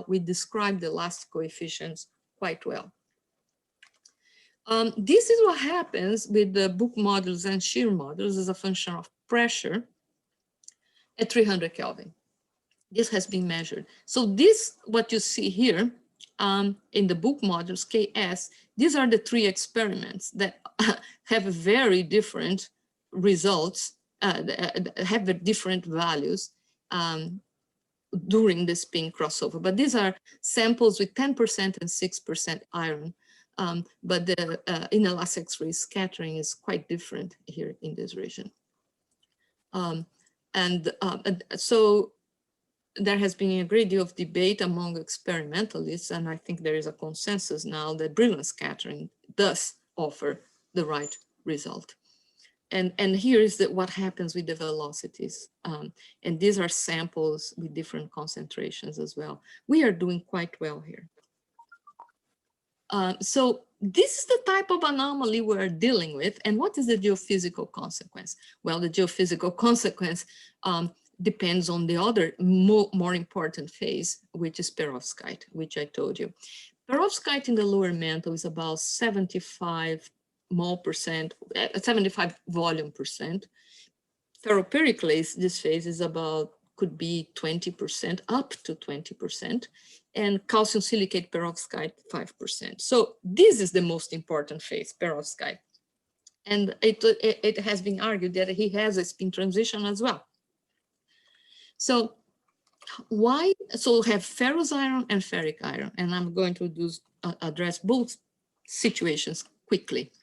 Speaker 2: we describe the elastic coefficients quite well. This is what happens with the Book modulus and shear modulus as a function of pressure at 300 Kelvin. This has been measured. So this, what you see here in the Book modulus KS, these are the three experiments that have very different results, have different values during the spin crossover. But these are samples with 10% and 6% iron. But the inelastic X-ray scattering is quite different here in this region. So there has been a great deal of debate among experimentalists, and I think there is a consensus now that brilliant scattering does offer the right result. And here is what happens with the velocities. And these are samples with different concentrations as well. We are doing quite well here. So this is the type of anomaly we're dealing with. And what is the geophysical consequence? Well, the geophysical consequence depends on the other more important phase, which is perovskite, which I told you. Perovskite in the lower mantle is about 75 mole percent, 75 volume percent. Ferropericlase, this phase is about, could be 20%, up to 20%, and calcium silicate perovskite 5%. So this is the most important phase, perovskite. And it has been argued that he has a spin transition as well. So why? So we have ferrous iron and ferric iron, and I'm going to address both situations quickly.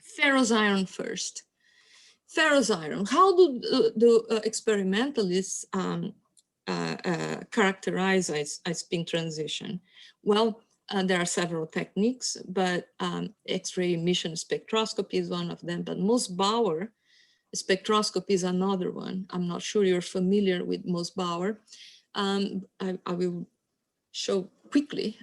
Speaker 2: Ferrous iron first. Ferrous iron, how do experimentalists characterize a spin transition? Well, there are several techniques, but X-ray emission spectroscopy is one of them, but Moss-Bauer spectroscopy is another one. I'm not sure you're familiar with Moss-Bauer. I will show quickly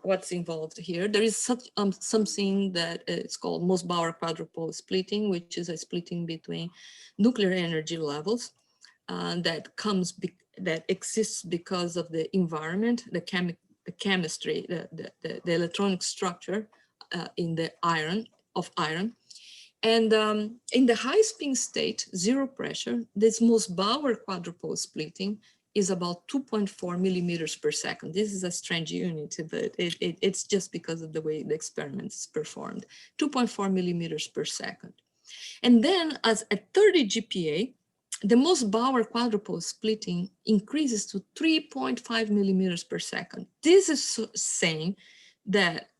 Speaker 2: what's involved here. There is something that is called Moss-Bauer quadrupole splitting, which is a splitting between nuclear energy levels that exists because of the environment, the chemistry, the electronic structure in the iron. And in the high spin state, zero pressure, this Moss-Bauer quadrupole splitting is about 2.4 millimeters per second. This is a strange unit, but it's just because of the way the experiment is performed. 2.4 millimeters per second. And then at 30 GPa, the Moss-Bauer quadrupole splitting increases to 3.5 millimeters per second. This is saying that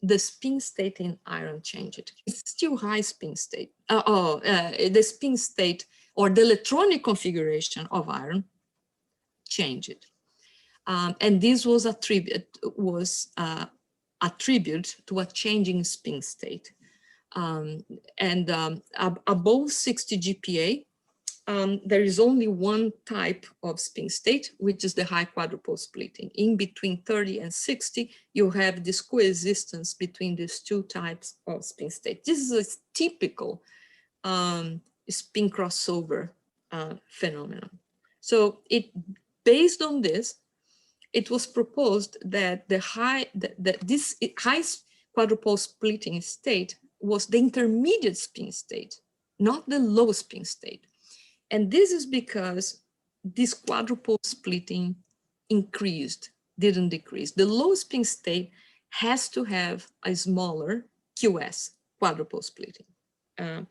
Speaker 2: the spin state in iron changed. It's still high spin state. The spin state or the electronic configuration of iron changed. And this was attributed to a changing spin state. Above 60 GPa, there is only one type of spin state, which is the high quadrupole splitting. In between 30 and 60, you have this coexistence between these two types of spin state. This is a typical spin crossover phenomenon. So based on this, it was proposed that this high quadrupole splitting state was the intermediate spin state, not the low spin state. And this is because this quadrupole splitting increased, didn't decrease. The low spin state has to have a smaller QS, quadrupole splitting. I'm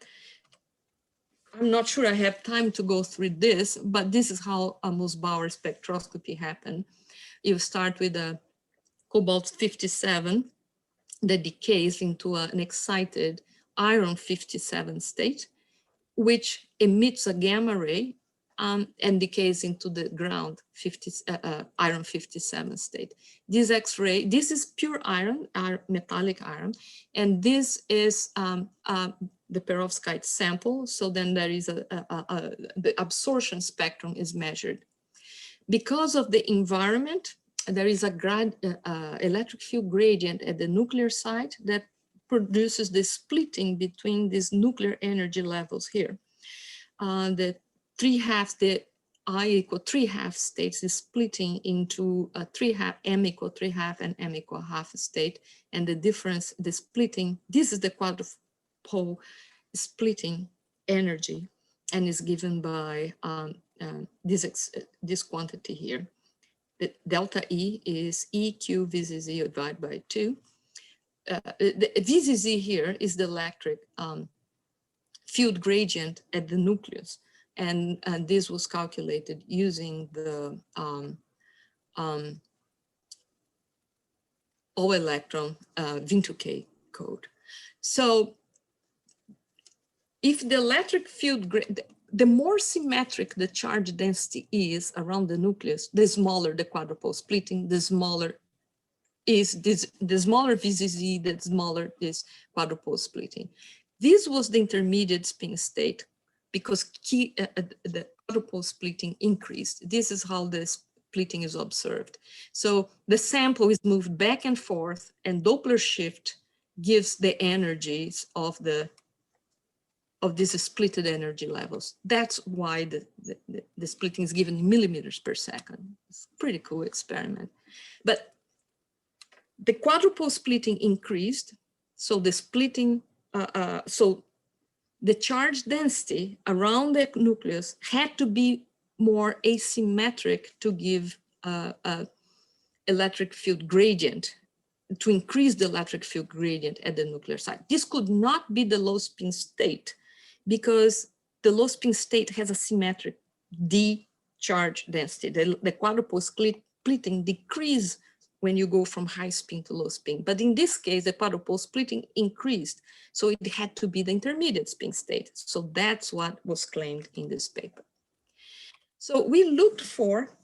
Speaker 2: not sure I have time to go through this, but this is how a Moosbauer spectroscopy happened. You start with a cobalt-57 that decays into an excited iron-57 state, which emits a gamma ray and decays into the ground iron-57 state. This X-ray, this is pure iron, metallic iron, and this is the perovskite sample. So then there is the absorption spectrum is measured. Because of the environment, there is a electric field gradient at the nuclear site that produces the splitting between these nuclear energy levels here. The 3/2, the I equal 3/2 states is splitting into a 3/2, M equal 3/2 and M equal 1/2 state. And the difference, the splitting, this is the quadrupole splitting energy and is given by this quantity here. The delta E is EQ VZZ divided by 2. The VZZ here is the electric field gradient at the nucleus. And this was calculated using the O-electron Vin2K code. So if the electric field, the more symmetric the charge density is around the nucleus, the smaller the quadrupole splitting, the smaller is this, the smaller VZZ, the smaller is quadrupole splitting. This was the intermediate spin state because the quadrupole splitting increased. This is how the splitting is observed. So the sample is moved back and forth, and Doppler shift gives the energies of these splitted energy levels. That's why the splitting is given in millimeters per second. It's a pretty cool experiment. But the quadrupole splitting increased, so the splitting, so the charge density around the nucleus had to be more asymmetric to give electric field gradient, to increase the electric field gradient at the nuclear site. This could not be the low spin state because the low spin state has a symmetric D charge density. The quadrupole splitting decrease when you go from high spin to low spin. But in this case, the quadrupole splitting increased. So it had to be the intermediate spin state. So that's what was claimed in this paper. So we looked for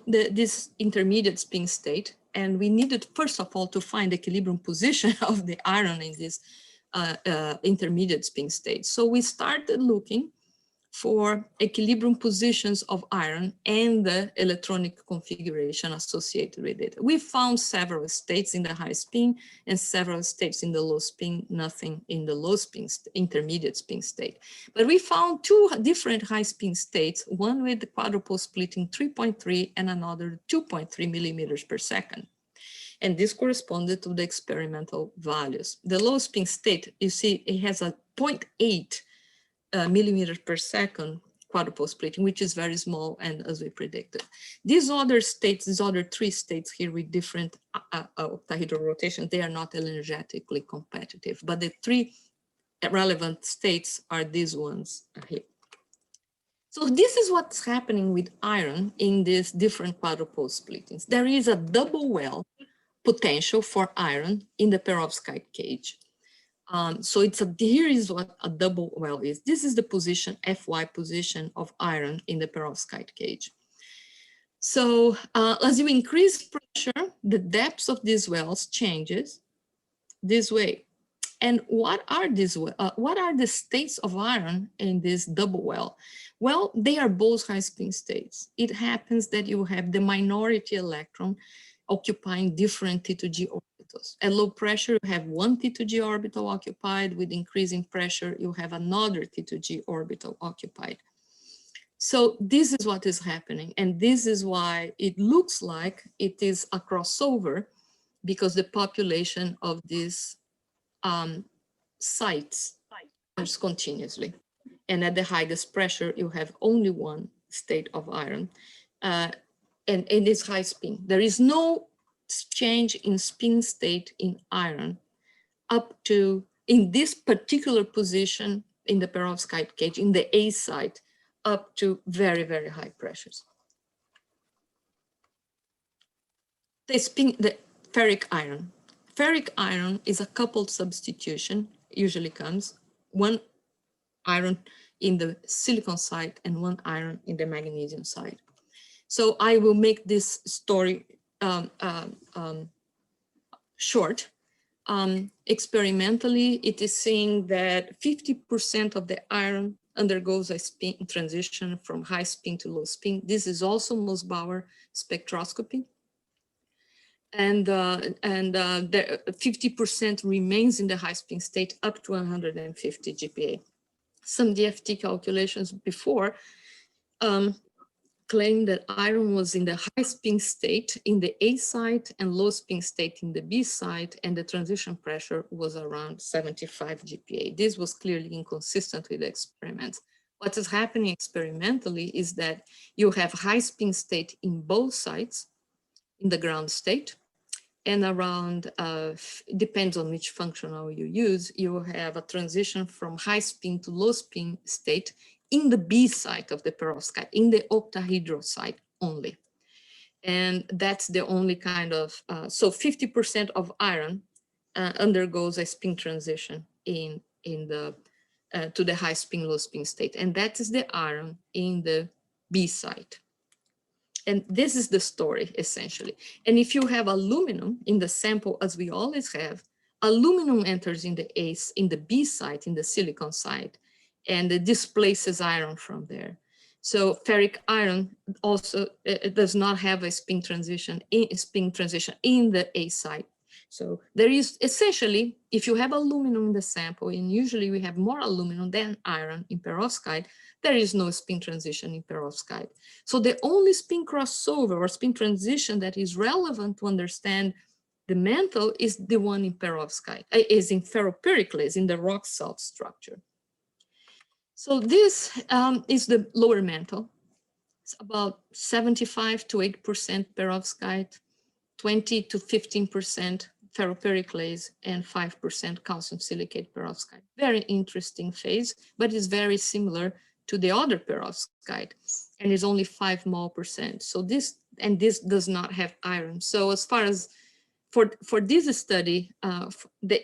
Speaker 2: this intermediate spin state, and we needed, first of all, to find the equilibrium position of the iron in this intermediate spin state. So we started looking for equilibrium positions of iron and the electronic configuration associated with it. We found several states in the high spin and several states in the low spin, nothing in the low spin, intermediate spin state. But we found two different high spin states, one with the quadrupole splitting 3.3 and another 2.3 millimeters per second. And this corresponded to the experimental values. The low spin state, you see, it has a 0.8 millimeters per second quadrupole splitting, which is very small, and as we predicted. These other states, these other three states here with different octahedral rotations, they are not energetically competitive, but the three relevant states are these ones here. So this is what's happening with iron in these different quadrupole splittings. There is a double well potential for iron in the perovskite cage. So here is what a double well is. This is the position, Fy position of iron in the perovskite cage. So as you increase pressure, the depth of these wells changes this way. And what are these? What are the states of iron in this double well? Well, they are both high spin states. It happens that you have the minority electron occupying different T2G orbitals. At low pressure, you have one T2G orbital occupied. With increasing pressure, you have another T2G orbital occupied. So this is what is happening. And this is why it looks like it is a crossover, because the population of these sites changes continuously. And at the highest pressure, you have only one state of iron. And it is high spin. There is no change in spin state in iron up to, in this particular position in the perovskite cage, in the A site, up to very, very high pressures. The ferric iron. Ferric iron is a coupled substitution, usually comes one iron in the silicon site and one iron in the magnesium site. So I will make this story short. Experimentally, it is seen that 50% of the iron undergoes a spin transition from high spin to low spin. This is also Mossbauer spectroscopy. And the 50% remains in the high spin state up to 150 GPa. Some DFT calculations before claim that iron was in the high spin state in the A site and low spin state in the B site, and the transition pressure was around 75 GPa. This was clearly inconsistent with the experiments. What is happening experimentally is that you have high spin state in both sites in the ground state, and around, depends on which functional you use, you have a transition from high spin to low spin state in the B site of the perovskite, in the octahedral site only. And that's the only kind of, so 50% of iron undergoes a spin transition to the high spin, low spin state. And that is the iron in the B site. And this is the story, essentially. And if you have aluminum in the sample, as we always have, aluminum enters in the B site, in the silicon site, and it displaces iron from there. So ferric iron also does not have a spin transition in the A site. So there is essentially, if you have aluminum in the sample, and usually we have more aluminum than iron in perovskite, there is no spin transition in perovskite. So the only spin crossover or spin transition that is relevant to understand the mantle is the one in perovskite, is in ferropericlase, in the rock salt structure. So this is the lower mantle. It's about 75 to 8% perovskite, 20 to 15% ferropericlase, and 5% calcium silicate perovskite. Very interesting phase, but it's very similar to the other perovskite, and is only 5 mol%. So this does not have iron. So as far as for this study, the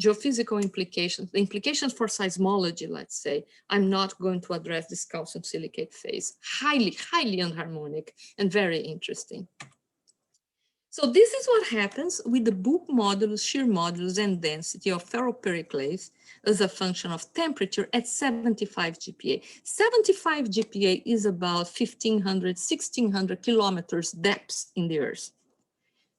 Speaker 2: geophysical implications, the implications for seismology, let's say, I'm not going to address this calcium silicate phase. Highly, highly anharmonic and very interesting. So this is what happens with the bulk modulus, shear modulus, and density of ferropericlase as a function of temperature at 75 GPa. 75 GPa is about 1,500, 1,600 kilometers depth in the Earth.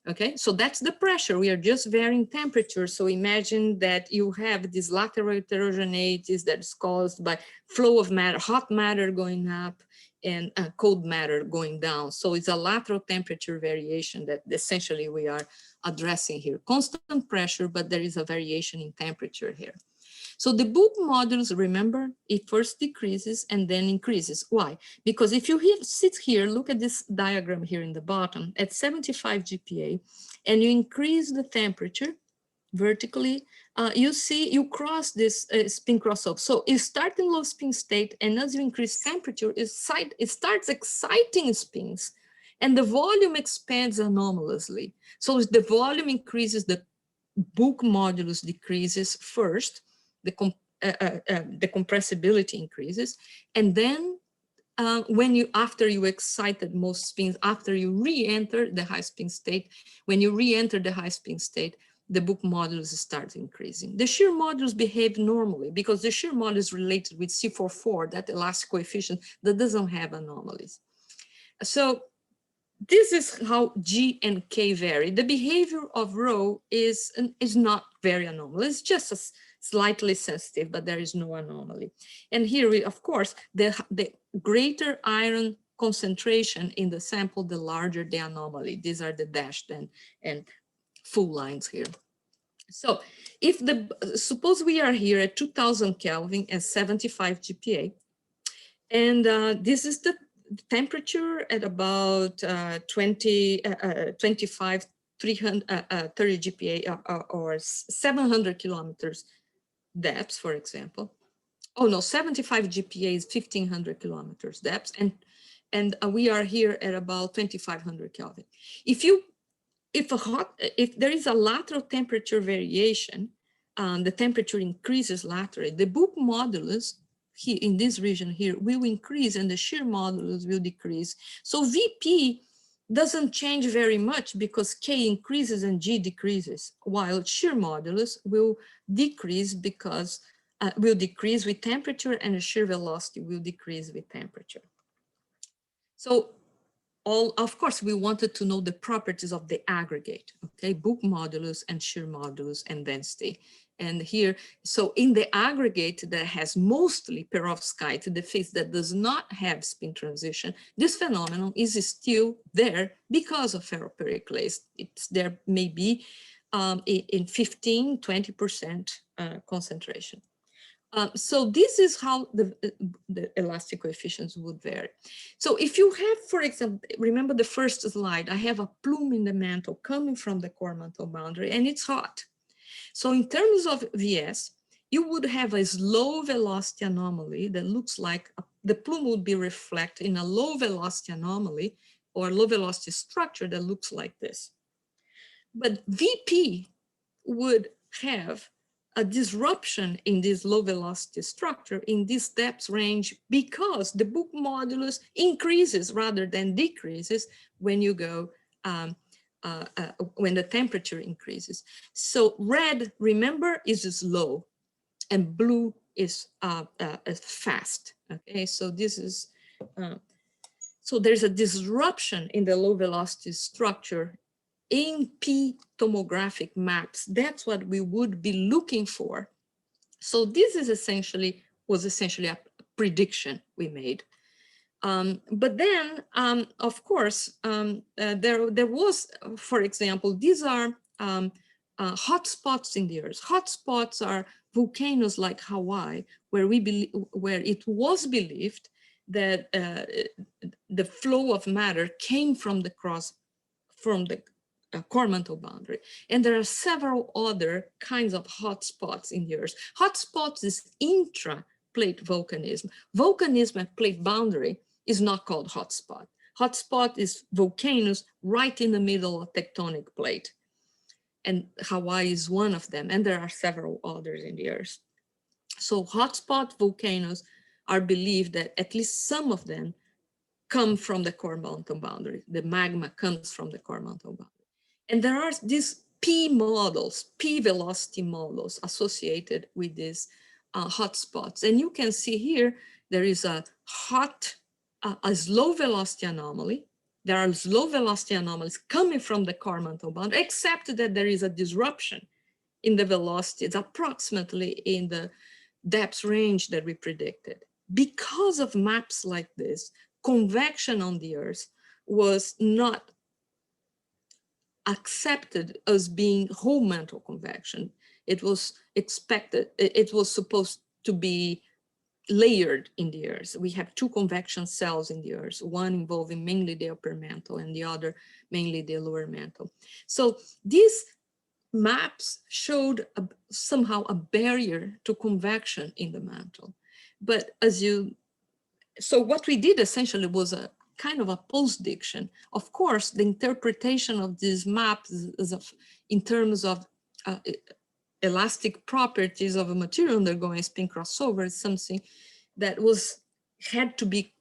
Speaker 2: Okay, so that's the pressure. We are just varying temperature. So imagine that you have these lateral heterogeneities that is caused by flow of matter, hot matter going up and cold matter going down. So it's a lateral temperature variation that essentially we are addressing here. Constant pressure, but there is a variation in temperature here. So the bulk modulus, remember, it first decreases and then increases. Why? Because if you sit here, look at this diagram here in the bottom, at 75 GPa, and you increase the temperature vertically, you see you cross this spin crossover. So you start in low spin state, and as you increase temperature, it starts exciting spins, and the volume expands anomalously. So as the volume increases, the bulk modulus decreases first, the compressibility increases, and then after you excited most spins, after you re-enter the high spin state, when you re-enter the high spin state, the book modulus starts increasing. The shear modulus behave normally because the shear modulus is related with C44, that elastic coefficient that doesn't have anomalies. So this is how G and K vary. The behavior of rho is not very anomalous, it's just a slightly sensitive, but there is no anomaly. And here, we, of course, the greater iron concentration in the sample, the larger the anomaly. These are the dashed and full lines here. So if suppose we are here at 2000 Kelvin and 75 GPa, and this is the temperature at about 25, 330 GPa or 700 kilometers depth, for example. Oh no, 75 GPa is 1500 kilometers depth, and we are here at about 2500 Kelvin. If there is a lateral temperature variation, the temperature increases laterally, the book modulus here in this region here will increase and the shear modulus will decrease. So VP doesn't change very much because K increases and G decreases, while shear modulus will decrease because will decrease with temperature and the shear velocity will decrease with temperature. So of course, we wanted to know the properties of the aggregate, okay, book modulus and shear modulus and density. And here, so in the aggregate that has mostly perovskite, the phase that does not have spin transition, this phenomenon is still there because of ferropericlase. There may be in 15, 20% concentration. So this is how the elastic coefficients would vary. So if you have, for example, remember the first slide, I have a plume in the mantle coming from the core mantle boundary and it's hot. So in terms of VS, you would have a slow velocity anomaly that looks like the plume would be reflected in a low velocity anomaly or low velocity structure that looks like this. But VP would have a disruption in this low velocity structure in this depth range because the book modulus increases rather than decreases when you go when the temperature increases. So red, remember, is slow and blue is fast. Okay, so this is so there's a disruption in the low velocity structure in P tomographic maps. That's what we would be looking for. So this is was essentially a prediction we made. But then, of course, there was, for example, these are hot spots in the Earth. Hot spots are volcanoes like Hawaii, where it was believed that the flow of matter came from the core mantle boundary. And there are several other kinds of hotspots in the Earth. Hotspots is intra-plate volcanism. Volcanism at plate boundary is not called hotspot. Hotspot is volcanoes right in the middle of tectonic plate. And Hawaii is one of them. And there are several others in the Earth. So hotspot volcanoes are believed that at least some of them come from the core mantle boundary. The magma comes from the core mantle boundary. And there are these P models, P velocity models associated with these hotspots. And you can see here, there is a slow velocity anomaly. There are slow velocity anomalies coming from the core mantle boundary, except that there is a disruption in the velocity. It's approximately in the depth range that we predicted. Because of maps like this, convection on the Earth was not accepted as being whole mantle convection. It was expected, it was supposed to be layered in the Earth. We have two convection cells in the Earth, one involving mainly the upper mantle and the other mainly the lower mantle. So these maps showed somehow a barrier to convection in the mantle. But so what we did essentially was a kind of a post-diction. Of course, the interpretation of these maps in terms of elastic properties of a material undergoing spin crossover is something that had to be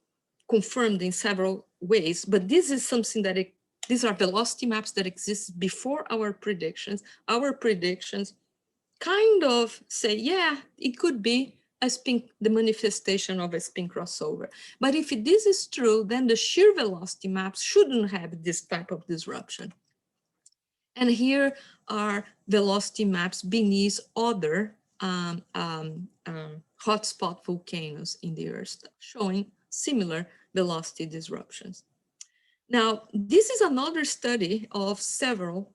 Speaker 2: confirmed in several ways. But this is something that These are velocity maps that exist before our predictions. Our predictions kind of say, yeah, it could be a spin, the manifestation of a spin crossover. But if this is true, then the shear velocity maps shouldn't have this type of disruption. And here are velocity maps beneath other hotspot volcanoes in the Earth, showing similar velocity disruptions. Now, this is another study of several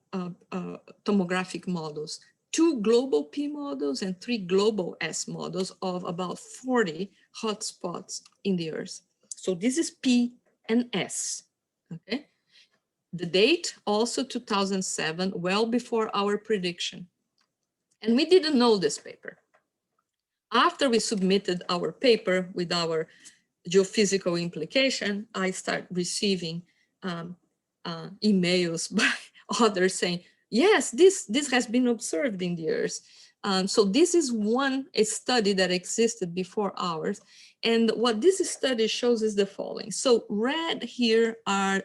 Speaker 2: tomographic models, 2 global P models and 3 global S models of about 40 hotspots in the Earth. So this is P and S, okay? The date also 2007, well before our prediction. And we didn't know this paper. After we submitted our paper with our geophysical implication, I start receiving emails by others saying, yes, this has been observed in the Earth. So this is a study that existed before ours. And what this study shows is the following. So red here are,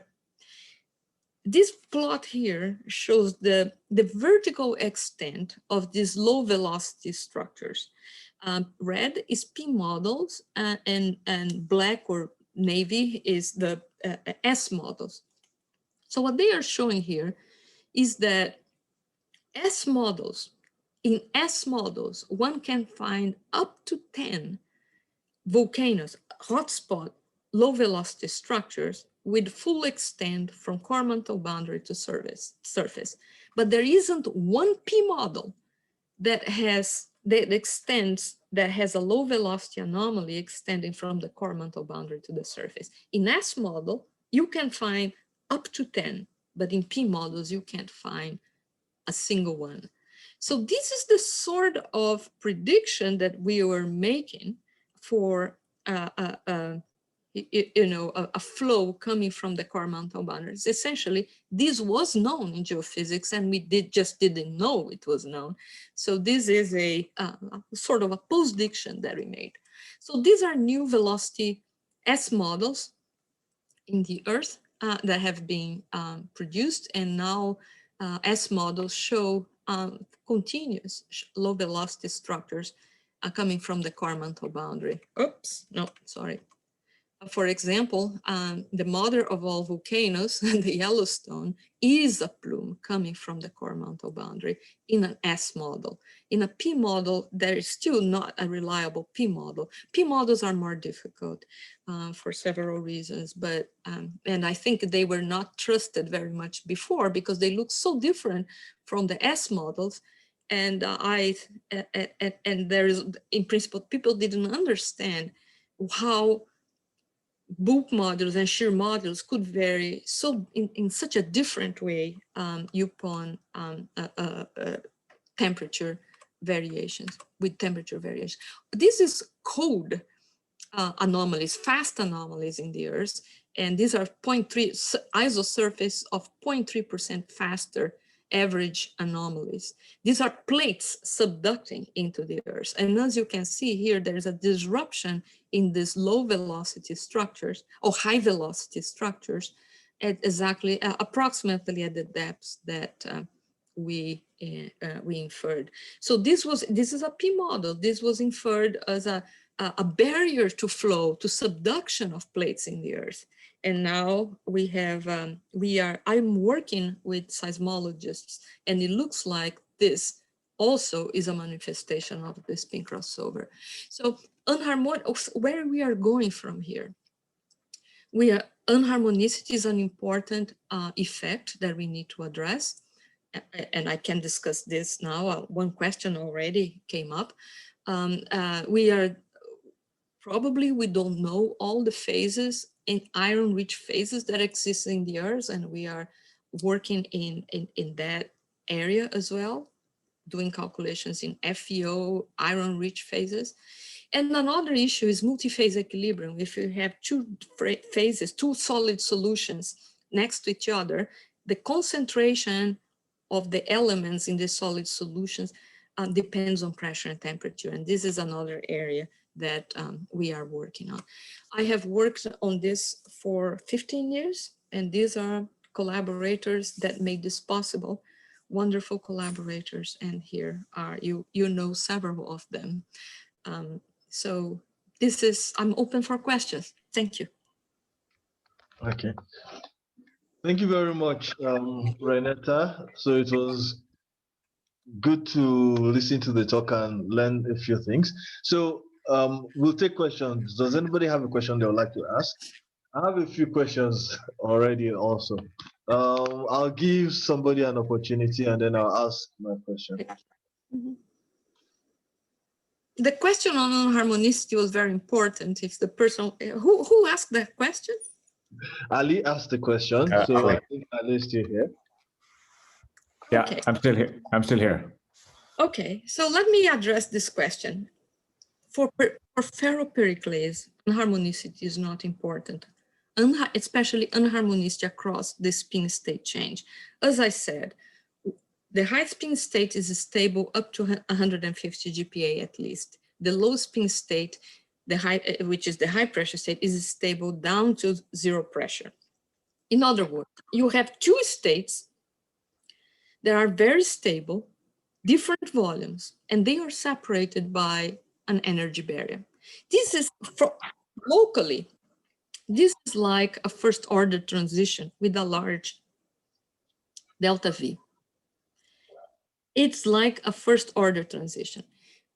Speaker 2: this plot here shows the vertical extent of these low velocity structures. Red is P models and black or navy is the S models. So what they are showing here is that in S models, one can find up to 10 volcanoes, hotspot, low velocity structures with full extent from core mantle boundary to surface. But there isn't one P model that has a low velocity anomaly extending from the core mantle boundary to the surface. In S model, you can find up to 10, but in P models, you can't find a single one. So this is the sort of prediction that we were making for a flow coming from the core mantle boundaries. Essentially, this was known in geophysics, and we just didn't know it was known. So this is a sort of a post-diction that we made. So these are new velocity S models in the Earth that have been produced, and now S models show continuous low velocity structures coming from the core mantle boundary. Oops, no, sorry. For example, the mother of all volcanoes, the Yellowstone, is a plume coming from the core mantle boundary in an S model. In a P model, there is still not a reliable P model. P models are more difficult for several reasons, but and I think they were not trusted very much before because they look so different from the S models. And there is, in principle, people didn't understand how bulk models and shear models could vary so in such a different way upon temperature variations, with temperature variations. This is cold anomalies, fast anomalies in the Earth, and these are 0.3 isosurface of 0.3% faster average anomalies. These are plates subducting into the Earth. And as you can see here, there is a disruption in these low velocity structures or high velocity structures at exactly, approximately at the depths that we inferred. So this is a P model. This was inferred as a barrier to flow, to subduction of plates in the Earth. And now we have, I'm working with seismologists, and it looks like this also is a manifestation of the spin crossover. So where we are going from here, unharmonicity is an important effect that we need to address. And I can discuss this now. One question already came up. We don't know all the phases and iron-rich phases that exist in the Earth, and we are working in that area as well, doing calculations in FEO, iron-rich phases. And another issue is multi-phase equilibrium. If you have two phases, two solid solutions next to each other, the concentration of the elements in the solid solutions depends on pressure and temperature. And this is another area that we are working on. I have worked on this for 15 years, and these are collaborators that made this possible, wonderful collaborators, and here are, you know several of them. So this is, I'm open for questions. Thank you.
Speaker 1: Okay. Thank you very much, Renata. So it was good to listen to the talk and learn a few things. So we'll take questions. Does anybody have a question they would like to ask? I have a few questions already also. I'll give somebody an opportunity and then I'll ask my question.
Speaker 2: Mm-hmm. The question on harmonicity was very important. If the person, who asked that question?
Speaker 1: Ali asked the question, so
Speaker 3: Ali.
Speaker 1: I think Ali is still here.
Speaker 3: Yeah,
Speaker 2: Okay.
Speaker 3: I'm still here. I'm still here.
Speaker 2: Okay, so let me address this question. For ferropericlase, harmonicity is not important, especially unharmonicity across the spin state change. As I said, the high spin state is stable up to 150 GPa at least. The low spin state, which is the high pressure state, is stable down to 0 pressure. In other words, you have two states that are very stable, different volumes, and they are separated by an energy barrier. This is, locally, this is like a first order transition with a large delta V. It's like a first order transition.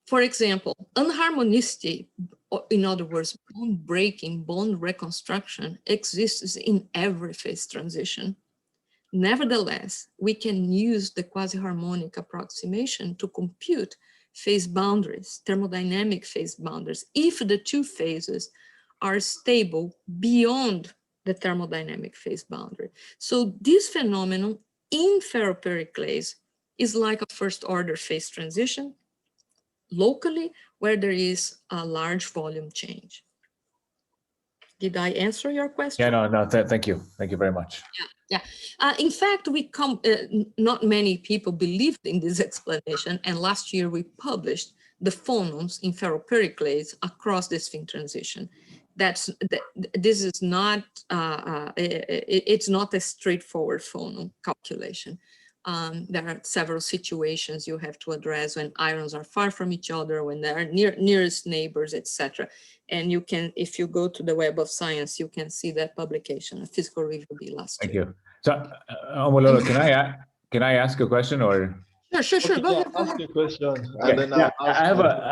Speaker 2: For example, unharmonicity, in other words, bond breaking, bond reconstruction, exists in every phase transition. Nevertheless, we can use the quasi-harmonic approximation to compute phase boundaries, thermodynamic phase boundaries, if the two phases are stable beyond the thermodynamic phase boundary. So this phenomenon in ferropericlase is like a first order phase transition locally where there is a large volume change. Did I answer your question?
Speaker 3: Yeah, no, thank you. Thank you very much.
Speaker 2: Yeah. In fact, not many people believed in this explanation, and last year we published the phonons in ferropericlase across the spin transition. This is not, it's not a straightforward phonon calculation. There are several situations you have to address when ions are far from each other, when they are nearest neighbors, etc. And you can, if you go to the Web of Science, you can see that publication, a physical review last year.
Speaker 3: Thank you. So, Omololo, can I ask a question or?
Speaker 2: Sure.
Speaker 1: Okay,
Speaker 2: Go ahead.
Speaker 1: ask your question,
Speaker 3: Okay.
Speaker 1: and then
Speaker 3: Yeah,
Speaker 1: I'll ask.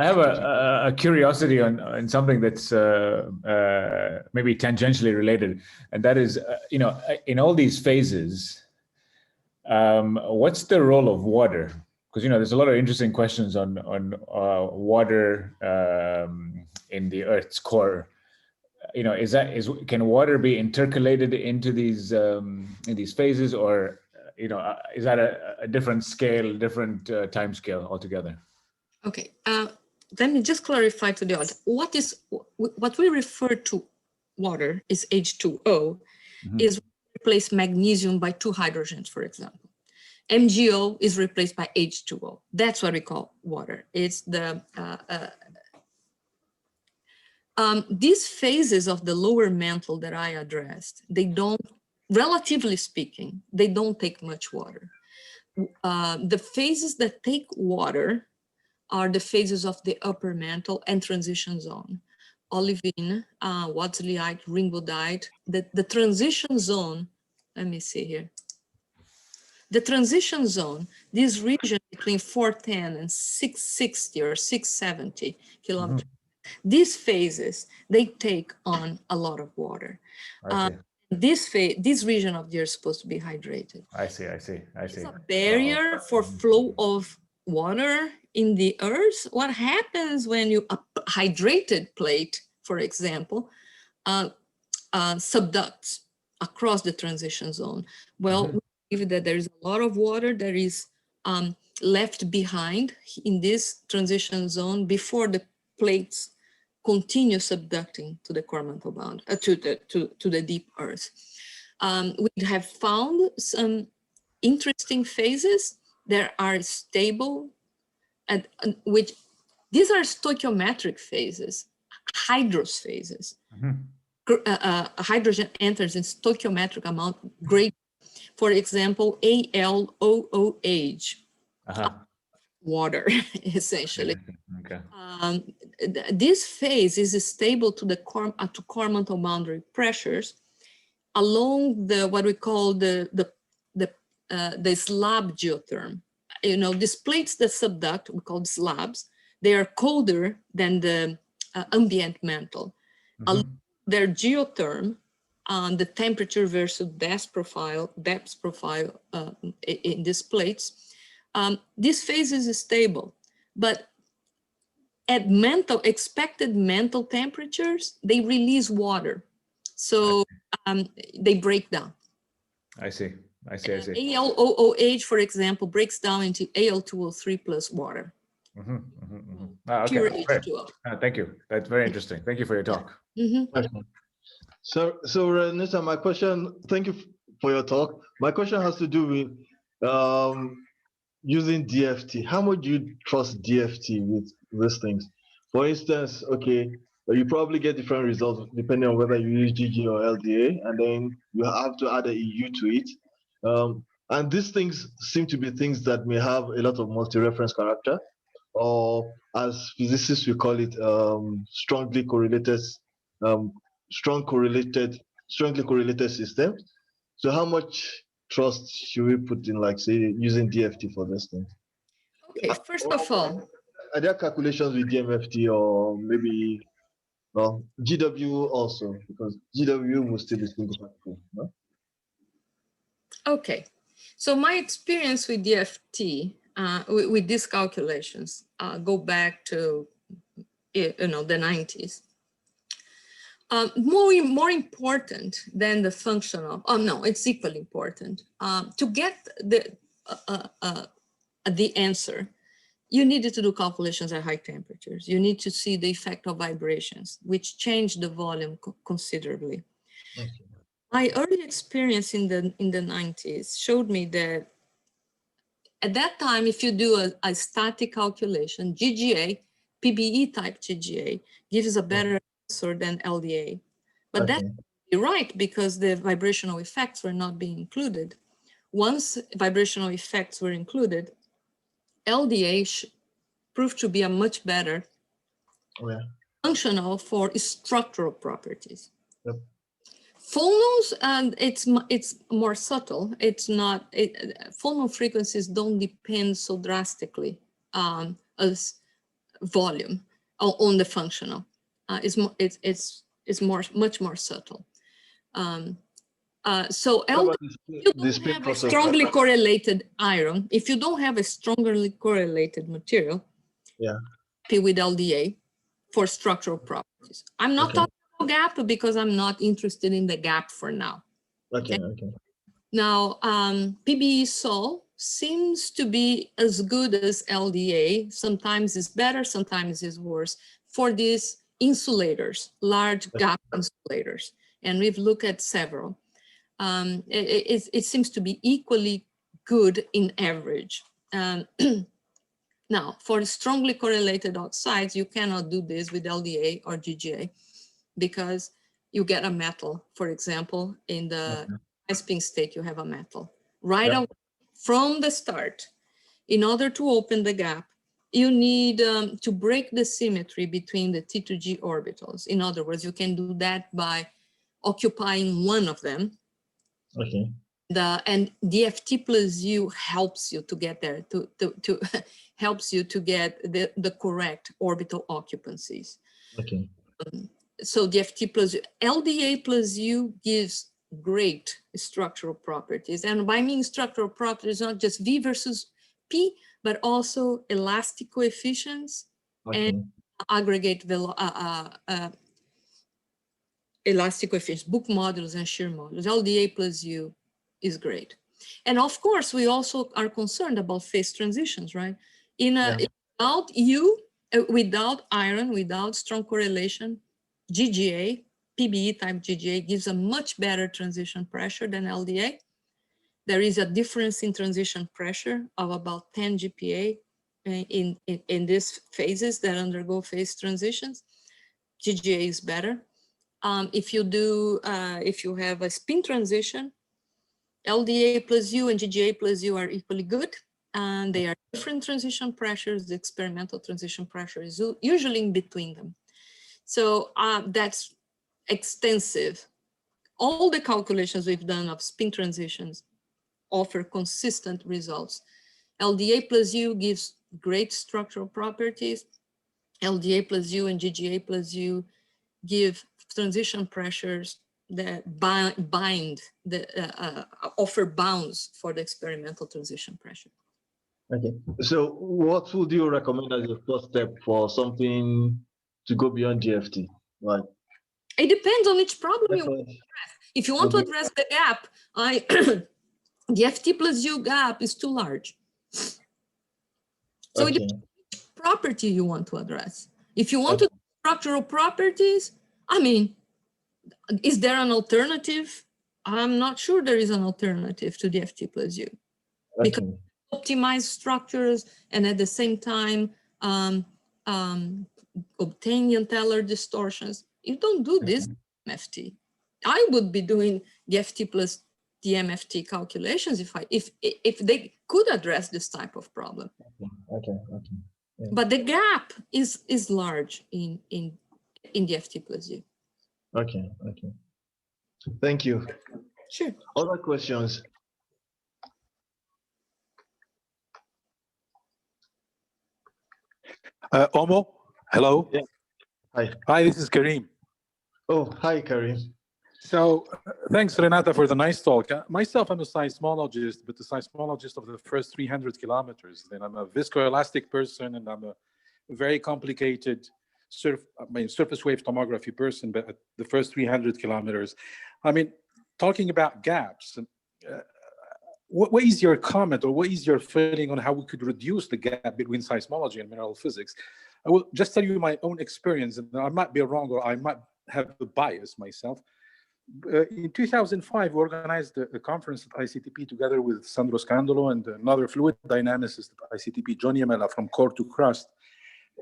Speaker 3: I have a curiosity on something that's maybe tangentially related, and that is, in all these phases, what's the role of water? Because there's a lot of interesting questions on water in the Earth's core. Can water be intercalated into these phases, or is that a different scale, different time scale altogether? Okay.
Speaker 2: Let me just clarify to the audience. What we refer to water is H2O, mm-hmm. is replace magnesium by 2 hydrogens, for example. MgO is replaced by H2O. That's what we call water. It's the these phases of the lower mantle that I addressed, they don't, relatively speaking, they don't take much water. The phases that take water are the phases of the upper mantle and transition zone. Olivine, Wadsleite, Ringwoodite, the transition zone, let me see here. The transition zone, this region between 410 and 660 or 670 kilometers, mm-hmm. These phases, they take on a lot of water. This region of the Earth is supposed to be hydrated.
Speaker 3: I see. It's
Speaker 2: a barrier for flow of water in the Earth. What happens when a hydrated plate, for example, subducts across the transition zone? Well, mm-hmm. we believe that there is a lot of water that is left behind in this transition zone before the plates continue subducting to the core mantle bound, to the deep Earth. We have found some interesting phases that are stable, and which these are stoichiometric phases, hydrous phases. Mm-hmm. Hydrogen enters in stoichiometric amount great. For example, ALOOH, water, essentially.
Speaker 3: Okay.
Speaker 2: This phase is stable to the core mantle boundary pressures along the what we call the slab geotherm. You know, these plates that subduct, we call slabs, they are colder than the ambient mantle. Their geotherm, the temperature versus depth profile in these plates, this phase is stable, but at expected mantle temperatures, they release water. So they break down.
Speaker 3: I see.
Speaker 2: ALOOH, for example, breaks down into Al2O3 plus water. Pure H2O.
Speaker 3: Thank you. That's very interesting. Thank you for your talk.
Speaker 1: So Renata, my question, thank you for your talk. My question has to do with using DFT. How much do you trust DFT with these things? For instance, okay, you probably get different results depending on whether you use GG or LDA, and then you have to add a EU to it. And these things seem to be things that may have a lot of multi-reference character, or as physicists we call it, strongly correlated systems. So how much trust should we put in, like, say, using DFT for this thing?
Speaker 2: Okay, first of all,
Speaker 1: are there calculations with DMFT or maybe GW also, because GW will still be simple, no?
Speaker 2: Okay, so my experience with DFT, with these calculations, go back to the 90s. More important than the functional, no, it's equally important. To get the answer, you needed to do calculations at high temperatures. You need to see the effect of vibrations, which change the volume considerably.
Speaker 1: Okay.
Speaker 2: My early experience in the 90s showed me that at that time, if you do a static calculation, GGA, PBE type GGA, gives a better answer than LDA. But that's right, because the vibrational effects were not being included. Once vibrational effects were included, LDA proved to be a much better functional for structural properties.
Speaker 1: Yep.
Speaker 2: Phonos, and it's more subtle. It's not, phonon frequencies don't depend so drastically as volume on the functional. It's much more subtle. So you don't have a strongly correlated iron. If you don't have a strongly correlated material, with LDA for structural properties. I'm not talking about gap because I'm not interested in the gap for now.
Speaker 1: Okay.
Speaker 2: Now, PBE Sol seems to be as good as LDA. Sometimes it's better, sometimes it's worse for these insulators, large gap insulators. And we've looked at several. It seems to be equally good in average. Now, for strongly correlated oxides, you cannot do this with LDA or GGA because you get a metal, for example, in the spin state, you have a metal. Right away, from the start, in order to open the gap, you need to break the symmetry between the T2G orbitals. In other words, you can do that by occupying one of them.
Speaker 1: Okay.
Speaker 2: And DFT plus U helps you to get there, helps you to get the correct orbital occupancies.
Speaker 1: Okay.
Speaker 2: So DFT plus U, LDA plus U gives great structural properties. And by mean structural properties, not just V versus P, but also elastic coefficients and aggregate elastic coefficients, book modulus and shear modulus. LDA plus U is great. And of course, we also are concerned about phase transitions, right? Without U, without iron, without strong correlation, GGA, PBE type GGA gives a much better transition pressure than LDA. There is a difference in transition pressure of about 10 GPa in these phases that undergo phase transitions. GGA is better. If you have a spin transition, LDA plus U and GGA plus U are equally good, and they are different transition pressures. The experimental transition pressure is usually in between them. So that's extensive. All the calculations we've done of spin transitions offer consistent results. LDA plus U gives great structural properties. LDA plus U and GGA plus U give transition pressures that offer bounds for the experimental transition pressure.
Speaker 1: Okay. So what would you recommend as a first step for something to go beyond GFT? Like,
Speaker 2: it depends on each problem you want to address. If you want to address the gap, the FT plus U gap is too large. So it depends on which property you want to address. If you want to do structural properties, I mean, is there an alternative? I'm not sure there is an alternative to the FT plus U. Because optimize structures and at the same time obtain Yanteller distortions. You don't do this MFT. I would be doing the FT plus the MFT calculations if they could address this type of problem. Yeah. But the gap is large in the FT plus U.
Speaker 1: Okay. Thank you.
Speaker 2: Sure.
Speaker 1: Other questions?
Speaker 4: Omo, hello.
Speaker 1: Yeah. Hi.
Speaker 4: Hi, this is Karim.
Speaker 1: Oh, hi, Karim.
Speaker 4: So thanks, Renata, for the nice talk. Myself, I'm a seismologist, but the seismologist of the first 300 kilometers. Then I'm a viscoelastic person, and I'm a very complicated surface wave tomography person, but at the first 300 kilometers. I mean, talking about gaps, what is your comment or what is your feeling on how we could reduce the gap between seismology and mineral physics? I will just tell you my own experience, and I might be wrong or I might have a bias myself. In 2005, we organized a conference at ICTP together with Sandro Scandolo and another fluid dynamicist at ICTP, John Yamela, from core to crust.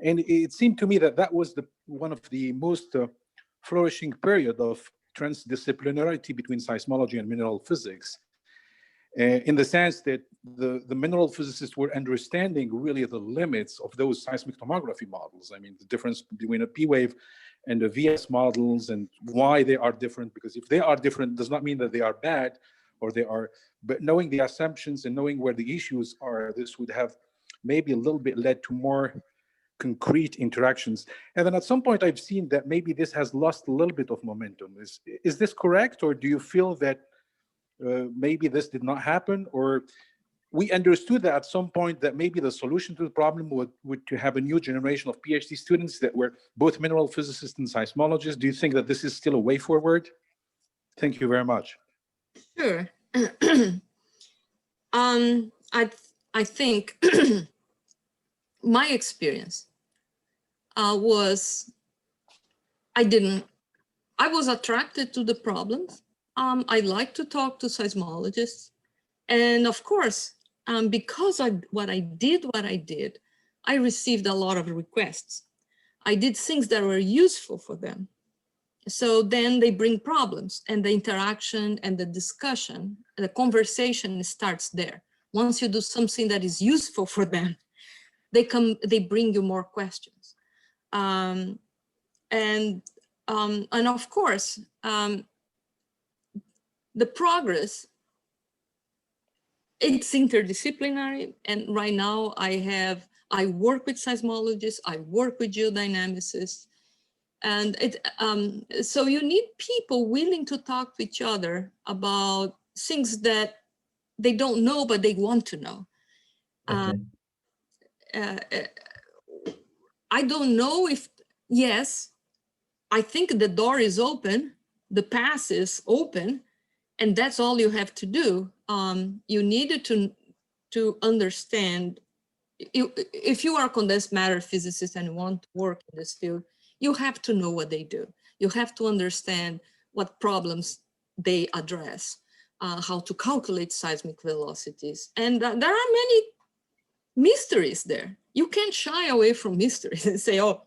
Speaker 4: And it seemed to me that that was one of the most flourishing period of transdisciplinarity between seismology and mineral physics, in the sense that the mineral physicists were understanding really the limits of those seismic tomography models. I mean, the difference between a P wave and the VS models and why they are different, because if they are different does not mean that they are bad or they are, but knowing the assumptions and knowing where the issues are, this would have maybe a little bit led to more concrete interactions. And then at some point I've seen that maybe this has lost a little bit of momentum. Is this correct? Or do you feel that maybe this did not happen? Or we understood that at some point that maybe the solution to the problem would to have a new generation of PhD students that were both mineral physicists and seismologists. Do you think that this is still a way forward? Thank you very much.
Speaker 2: Sure. I think my experience was I was attracted to the problems. I like to talk to seismologists. And of course, because what I did, I received a lot of requests. I did things that were useful for them. So then they bring problems, and the interaction and the discussion, the conversation starts there. Once you do something that is useful for them, they bring you more questions. And of course, the progress, it's interdisciplinary, and right now I work with seismologists, I work with geodynamicists, and so you need people willing to talk to each other about things that they don't know, but they want to know. Okay. I don't know if, yes, I think the door is open, the path is open, and that's all you have to do. You needed to understand, if you are a condensed matter physicist and want to work in this field, you have to know what they do. You have to understand what problems they address, how to calculate seismic velocities. And there are many mysteries there. You can't shy away from mysteries and say, oh,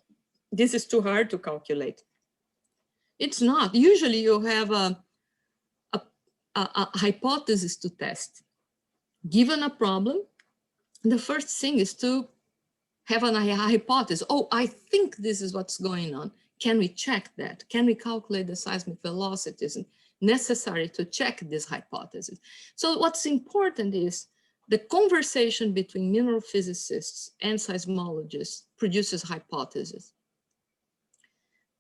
Speaker 2: this is too hard to calculate. It's not. Usually you have a hypothesis to test. Given a problem, the first thing is to have a hypothesis. Oh, I think this is what's going on. Can we check that? Can we calculate the seismic velocities necessary to check this hypothesis? So what's important is the conversation between mineral physicists and seismologists produces hypotheses.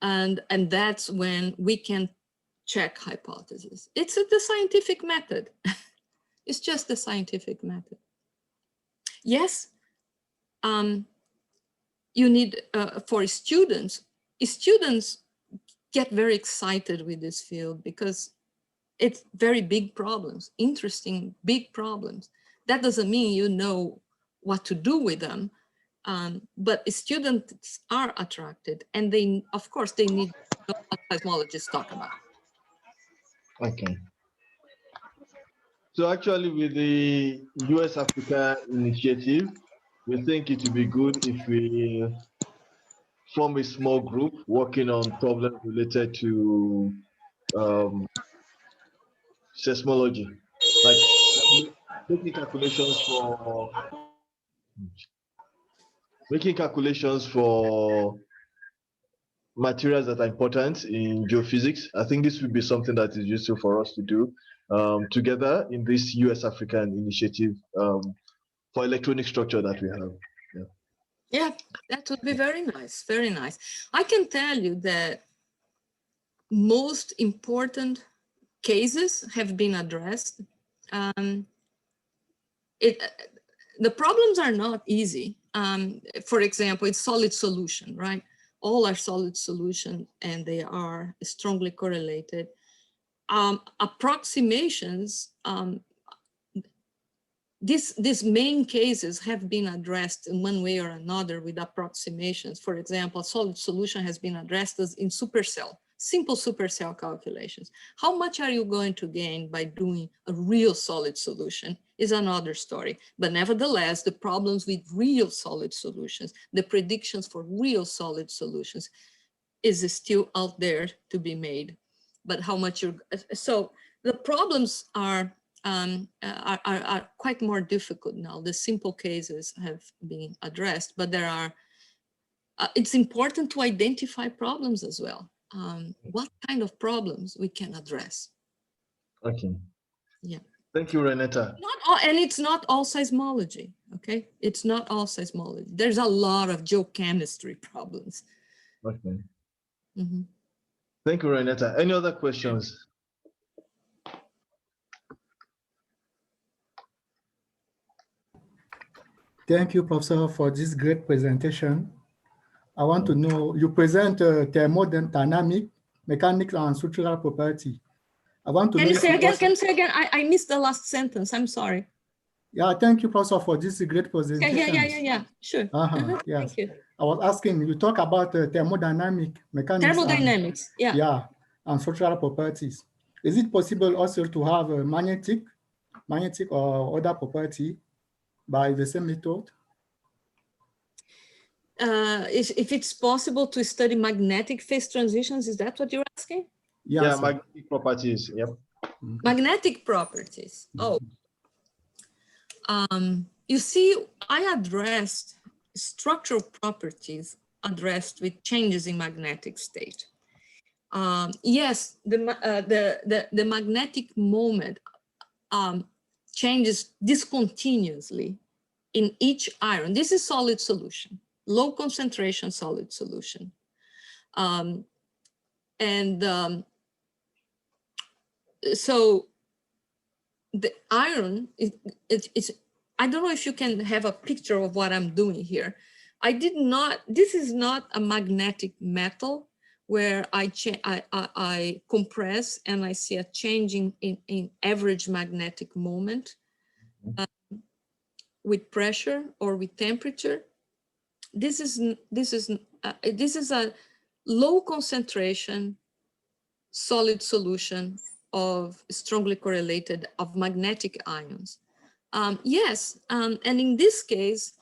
Speaker 2: And that's when we can check hypotheses. It's the scientific method. It's just the scientific method. Yes, you need, for students get very excited with this field because it's very big problems, interesting, big problems. That doesn't mean you know what to do with them, but students are attracted, and they, of course, they need what seismologists talk about.
Speaker 1: Okay. So actually, with the US Africa initiative, we think it would be good if we form a small group working on problems related to seismology, like making calculations for materials that are important in geophysics. I think this would be something that is useful for us to do together in this US African initiative for electronic structure that we have.
Speaker 2: Yeah, that would be very nice, very nice. I can tell you that most important cases have been addressed. The problems are not easy. For example, it's solid solution, right? All are solid solution and they are strongly correlated. Approximations, these main cases have been addressed in one way or another with approximations. For example, solid solution has been addressed as in supercell, simple supercell calculations. How much are you going to gain by doing a real solid solution is another story. But nevertheless, the problems with real solid solutions, the predictions for real solid solutions is still out there to be made. But how much you're, so the problems are quite more difficult now. The simple cases have been addressed, but there are, it's important to identify problems as well. What kind of problems we can address.
Speaker 1: Okay.
Speaker 2: Yeah.
Speaker 1: Thank you, Renata.
Speaker 2: Not all, and it's not all seismology, okay? It's not all seismology. There's a lot of geochemistry problems.
Speaker 1: Okay.
Speaker 2: Mm-hmm.
Speaker 1: Thank you, Renata. Any other questions?
Speaker 5: Thank you, Professor, for this great presentation. I want to know, you present thermodynamic, mechanics, and structural property. I want to know.
Speaker 2: Can you say again? I missed the last sentence. I'm sorry.
Speaker 5: Yeah, thank you, Professor, for this great presentation.
Speaker 2: Yeah, sure.
Speaker 5: Yes.
Speaker 2: Thank you.
Speaker 5: I was asking, you talk about thermodynamic, mechanics.
Speaker 2: Thermodynamics,
Speaker 5: and, yeah, and structural properties. Is it possible also to have a magnetic or other property by the same method?
Speaker 2: If it's possible to study magnetic phase transitions, is that what you're asking?
Speaker 5: Yes,
Speaker 1: yeah, magnetic properties. Yep.
Speaker 2: Magnetic properties. Oh, you see, I addressed structural properties addressed with changes in magnetic state. Yes, the magnetic moment changes discontinuously in each iron. This is solid solution, low concentration solid solution. So the iron, it's, I don't know if you can have a picture of what I'm doing here. This is not a magnetic metal where I compress and I see a change in average magnetic moment with pressure or with temperature. This is a low concentration solid solution of strongly correlated of magnetic ions. Yes, and in this case,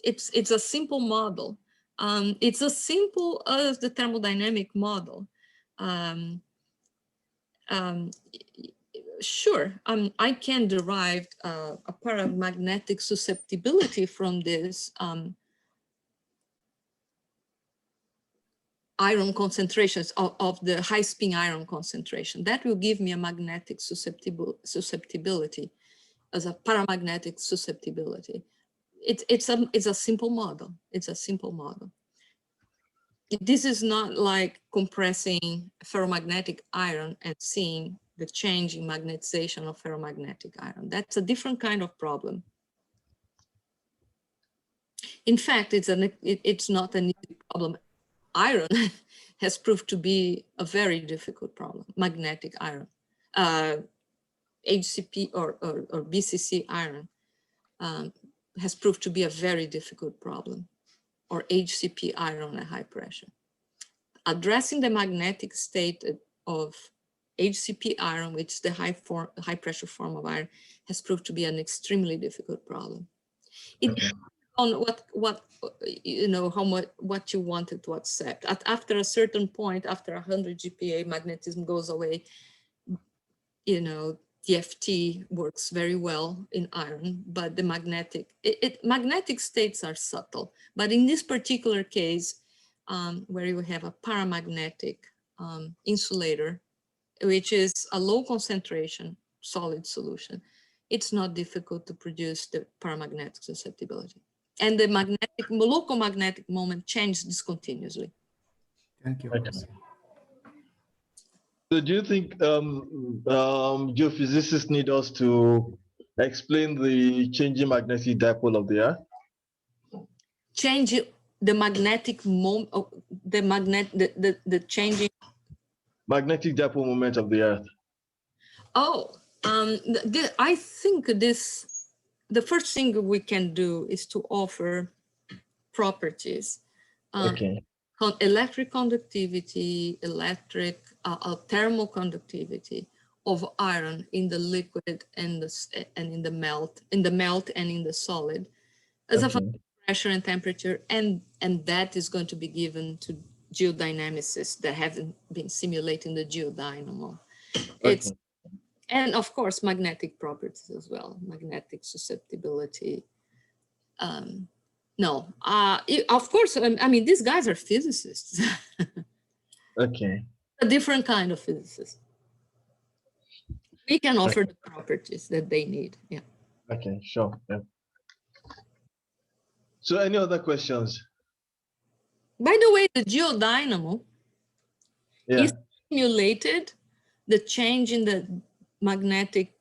Speaker 2: it's a simple model. It's as simple as the thermodynamic model. Sure, I can derive a paramagnetic susceptibility from this iron concentrations of the high spin iron concentration. That will give me a magnetic susceptibility as a paramagnetic susceptibility. It's a simple model. It's a simple model. This is not like compressing ferromagnetic iron and seeing the change in magnetization of ferromagnetic iron. That's a different kind of problem. In fact, it's not an easy problem. Iron has proved to be a very difficult problem, magnetic iron. HCP or BCC iron has proved to be a very difficult problem, or HCP iron at high pressure. Addressing the magnetic state of HCP iron, which is the high pressure form of iron, has proved to be an extremely difficult problem. It depends on what you wanted to accept. After a certain point, after 100 GPa, magnetism goes away. DFT works very well in iron, but the magnetic states are subtle. But in this particular case, where you have a paramagnetic insulator, which is a low concentration solid solution, it's not difficult to produce the paramagnetic susceptibility. And the local magnetic moment changes discontinuously.
Speaker 5: Thank you.
Speaker 1: Okay. So do you think geophysicists need us to explain the changing magnetic dipole of the Earth?
Speaker 2: Change the magnetic moment, the changing
Speaker 1: magnetic dipole moment of the Earth.
Speaker 2: Oh, I think the first thing we can do is to offer properties.
Speaker 1: Okay.
Speaker 2: Electric conductivity, thermal conductivity of iron in the liquid and in the melt and in the solid, as a function of pressure and temperature, and that is going to be given to geodynamicists that haven't been simulating the geodynamo. It's and of course magnetic properties as well, magnetic susceptibility. No, of course, I mean, these guys are physicists.
Speaker 1: Okay.
Speaker 2: A different kind of physicist. We can offer the properties that they need, yeah.
Speaker 1: Okay, sure. Yeah. So any other questions?
Speaker 2: By the way, the geodynamo is simulated, the change in the magnetic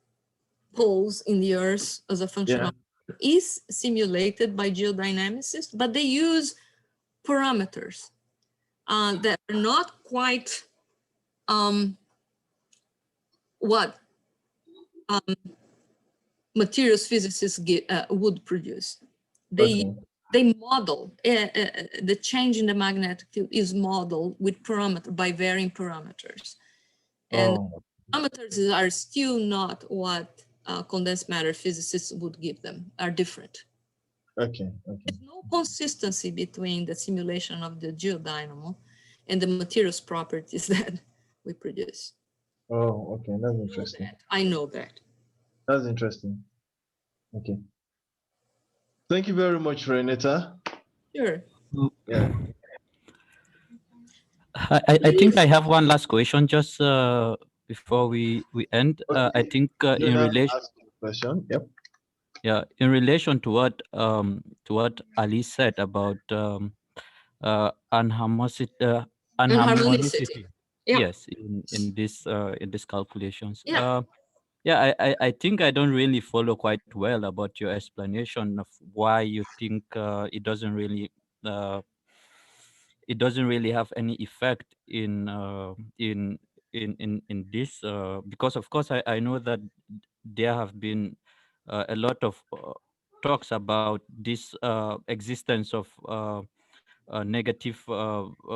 Speaker 2: poles in the Earth as a function of is simulated by geodynamicists, but they use parameters that are not quite what materials physicists would produce. They model the change in the magnetic field is modeled with by varying parameters, and parameters are still not what condensed matter physicists would give them, are different.
Speaker 1: Okay.
Speaker 2: There's no consistency between the simulation of the geodynamo and the materials properties that we produce.
Speaker 1: Oh, okay, that's interesting.
Speaker 2: I know that.
Speaker 1: That's interesting. Okay. Thank you very much, Renata.
Speaker 2: Sure.
Speaker 1: Yeah.
Speaker 6: I think I have one last question just before we end. I think in relation.
Speaker 1: Ask a question. Yep.
Speaker 6: Yeah, in relation to what Ali said about unharmonicity.
Speaker 2: Yeah.
Speaker 6: Yes, in this calculations. Yeah. I think I don't really follow quite well about your explanation of why you think it doesn't really have any effect in this because of course I know that there have been a lot of talks about this existence of negative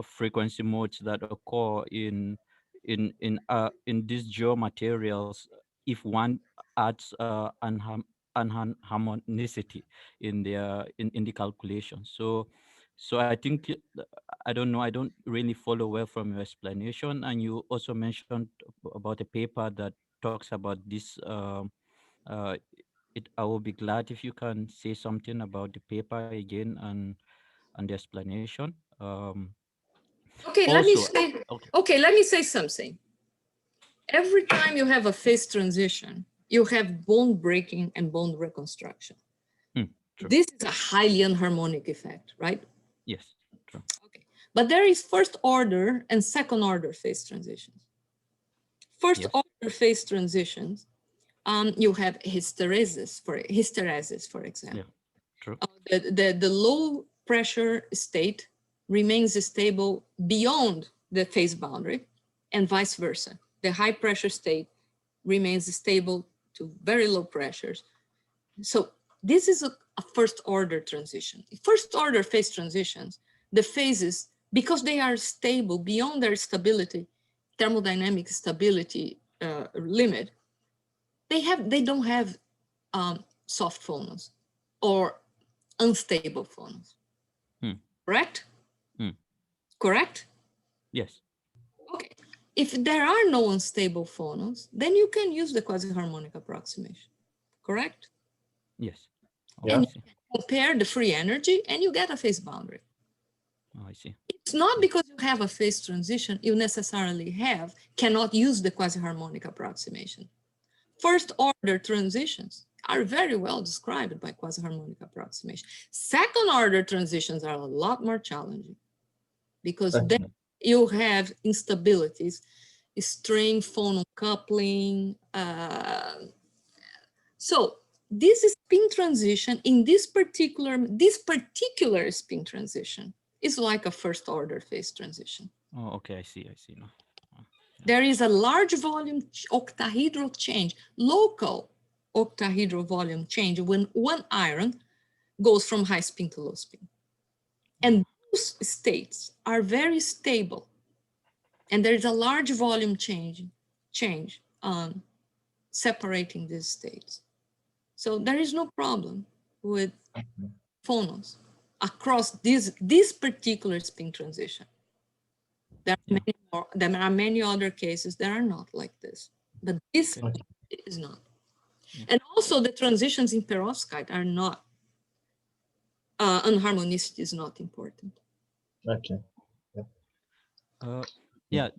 Speaker 6: frequency modes that occur in these geomaterials if one adds unharmonicity in the calculation. So So I think, I don't know, I don't really follow well from your explanation. And you also mentioned about a paper that talks about this. I will be glad if you can say something about the paper again and the explanation.
Speaker 2: Okay,
Speaker 6: Also,
Speaker 2: okay, let me say something. Every time you have a phase transition, you have bond breaking and bond reconstruction.
Speaker 6: True.
Speaker 2: This is a highly unharmonic effect, right?
Speaker 6: Yes, true.
Speaker 2: Okay, but there is first order and second order phase transitions. First order phase transitions, you have hysteresis, for example.
Speaker 6: Yeah, true.
Speaker 2: The low pressure state remains stable beyond the phase boundary, and vice versa. The high pressure state remains stable to very low pressures. So this is a first order transition. First order phase transitions, the phases, because they are stable beyond their stability, thermodynamic stability limit, they don't have soft phonos or unstable phonos. Correct? Correct?
Speaker 6: Yes.
Speaker 2: Okay. If there are no unstable phonos, then you can use the quasi-harmonic approximation. Correct?
Speaker 6: Yes.
Speaker 2: And you can compare the free energy and you get a phase boundary.
Speaker 6: Oh, I see.
Speaker 2: It's not because you have a phase transition you necessarily cannot use the quasi-harmonic approximation. First order transitions are very well described by quasi-harmonic approximation. Second order transitions are a lot more challenging because then you have instabilities, string phonon coupling. So this spin transition in this particular spin transition is like a first order phase transition.
Speaker 6: Oh, okay, I see now.
Speaker 2: There is a large volume octahedral change, local octahedral volume change when one ion goes from high spin to low spin. And those states are very stable. And there is a large volume change separating these states. So there is no problem with phonos across this particular spin transition. There are many other cases that are not like this, but this is not. And also the transitions in perovskite are not, unharmonicity is not important.
Speaker 1: Okay.
Speaker 6: Yeah,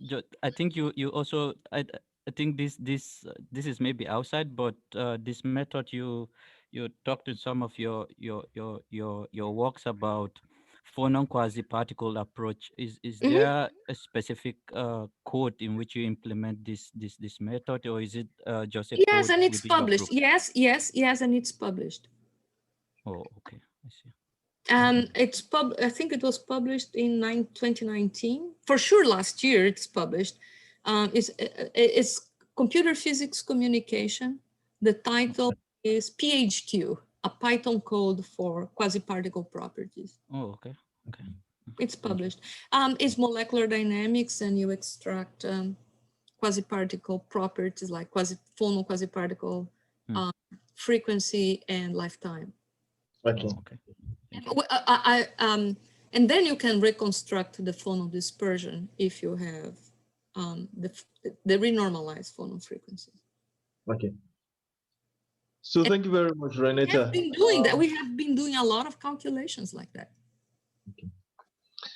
Speaker 6: I think you also, I think this is maybe outside, but this method you talked in some of your works about phonon quasi-particle approach. Is there a specific code in which you implement this method, or is it just a
Speaker 2: yes,
Speaker 6: code
Speaker 2: and it's
Speaker 6: within your
Speaker 2: published.
Speaker 6: group?
Speaker 2: Yes, and it's published.
Speaker 6: Oh, okay, I see.
Speaker 2: I think it was published in 2019. For sure, last year it's published. It's Computer Physics Communication. The title is PHQ, a Python code for quasi-particle properties.
Speaker 6: Oh, okay.
Speaker 2: It's published. It's molecular dynamics, and you extract quasi-particle properties like phono quasi-particle frequency and lifetime.
Speaker 1: Okay.
Speaker 2: And then you can reconstruct the phono dispersion if you have the renormalized phono frequencies.
Speaker 1: Okay. So thank you very much, Renata.
Speaker 2: We have been doing that. We have been doing a lot of calculations like that.
Speaker 1: Okay.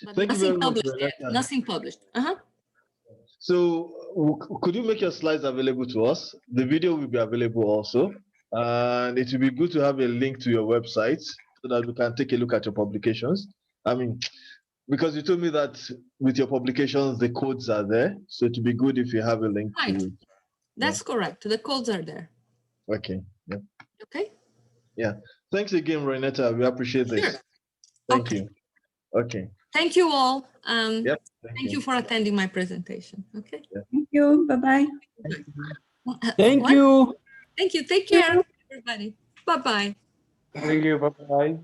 Speaker 2: But
Speaker 1: Thank you very much,
Speaker 2: yet. Nothing published.
Speaker 1: So could you make your slides available to us? The video will be available also. And it will be good to have a link to your website so that we can take a look at your publications. I mean, because you told me that with your publications, the codes are there. So it would be good if you have a link to it.
Speaker 2: That's correct. The codes are there.
Speaker 1: Okay. Yeah.
Speaker 2: Okay.
Speaker 1: Yeah. Thanks again, Renata. We appreciate this. Thank you. Okay.
Speaker 2: Thank you all.
Speaker 1: Thank
Speaker 2: you for attending my presentation. Okay.
Speaker 1: Yeah.
Speaker 7: Thank you. Bye-bye.
Speaker 8: Thank you.
Speaker 2: Thank you. Take care, everybody. Bye-bye.
Speaker 8: Thank you. Bye-bye.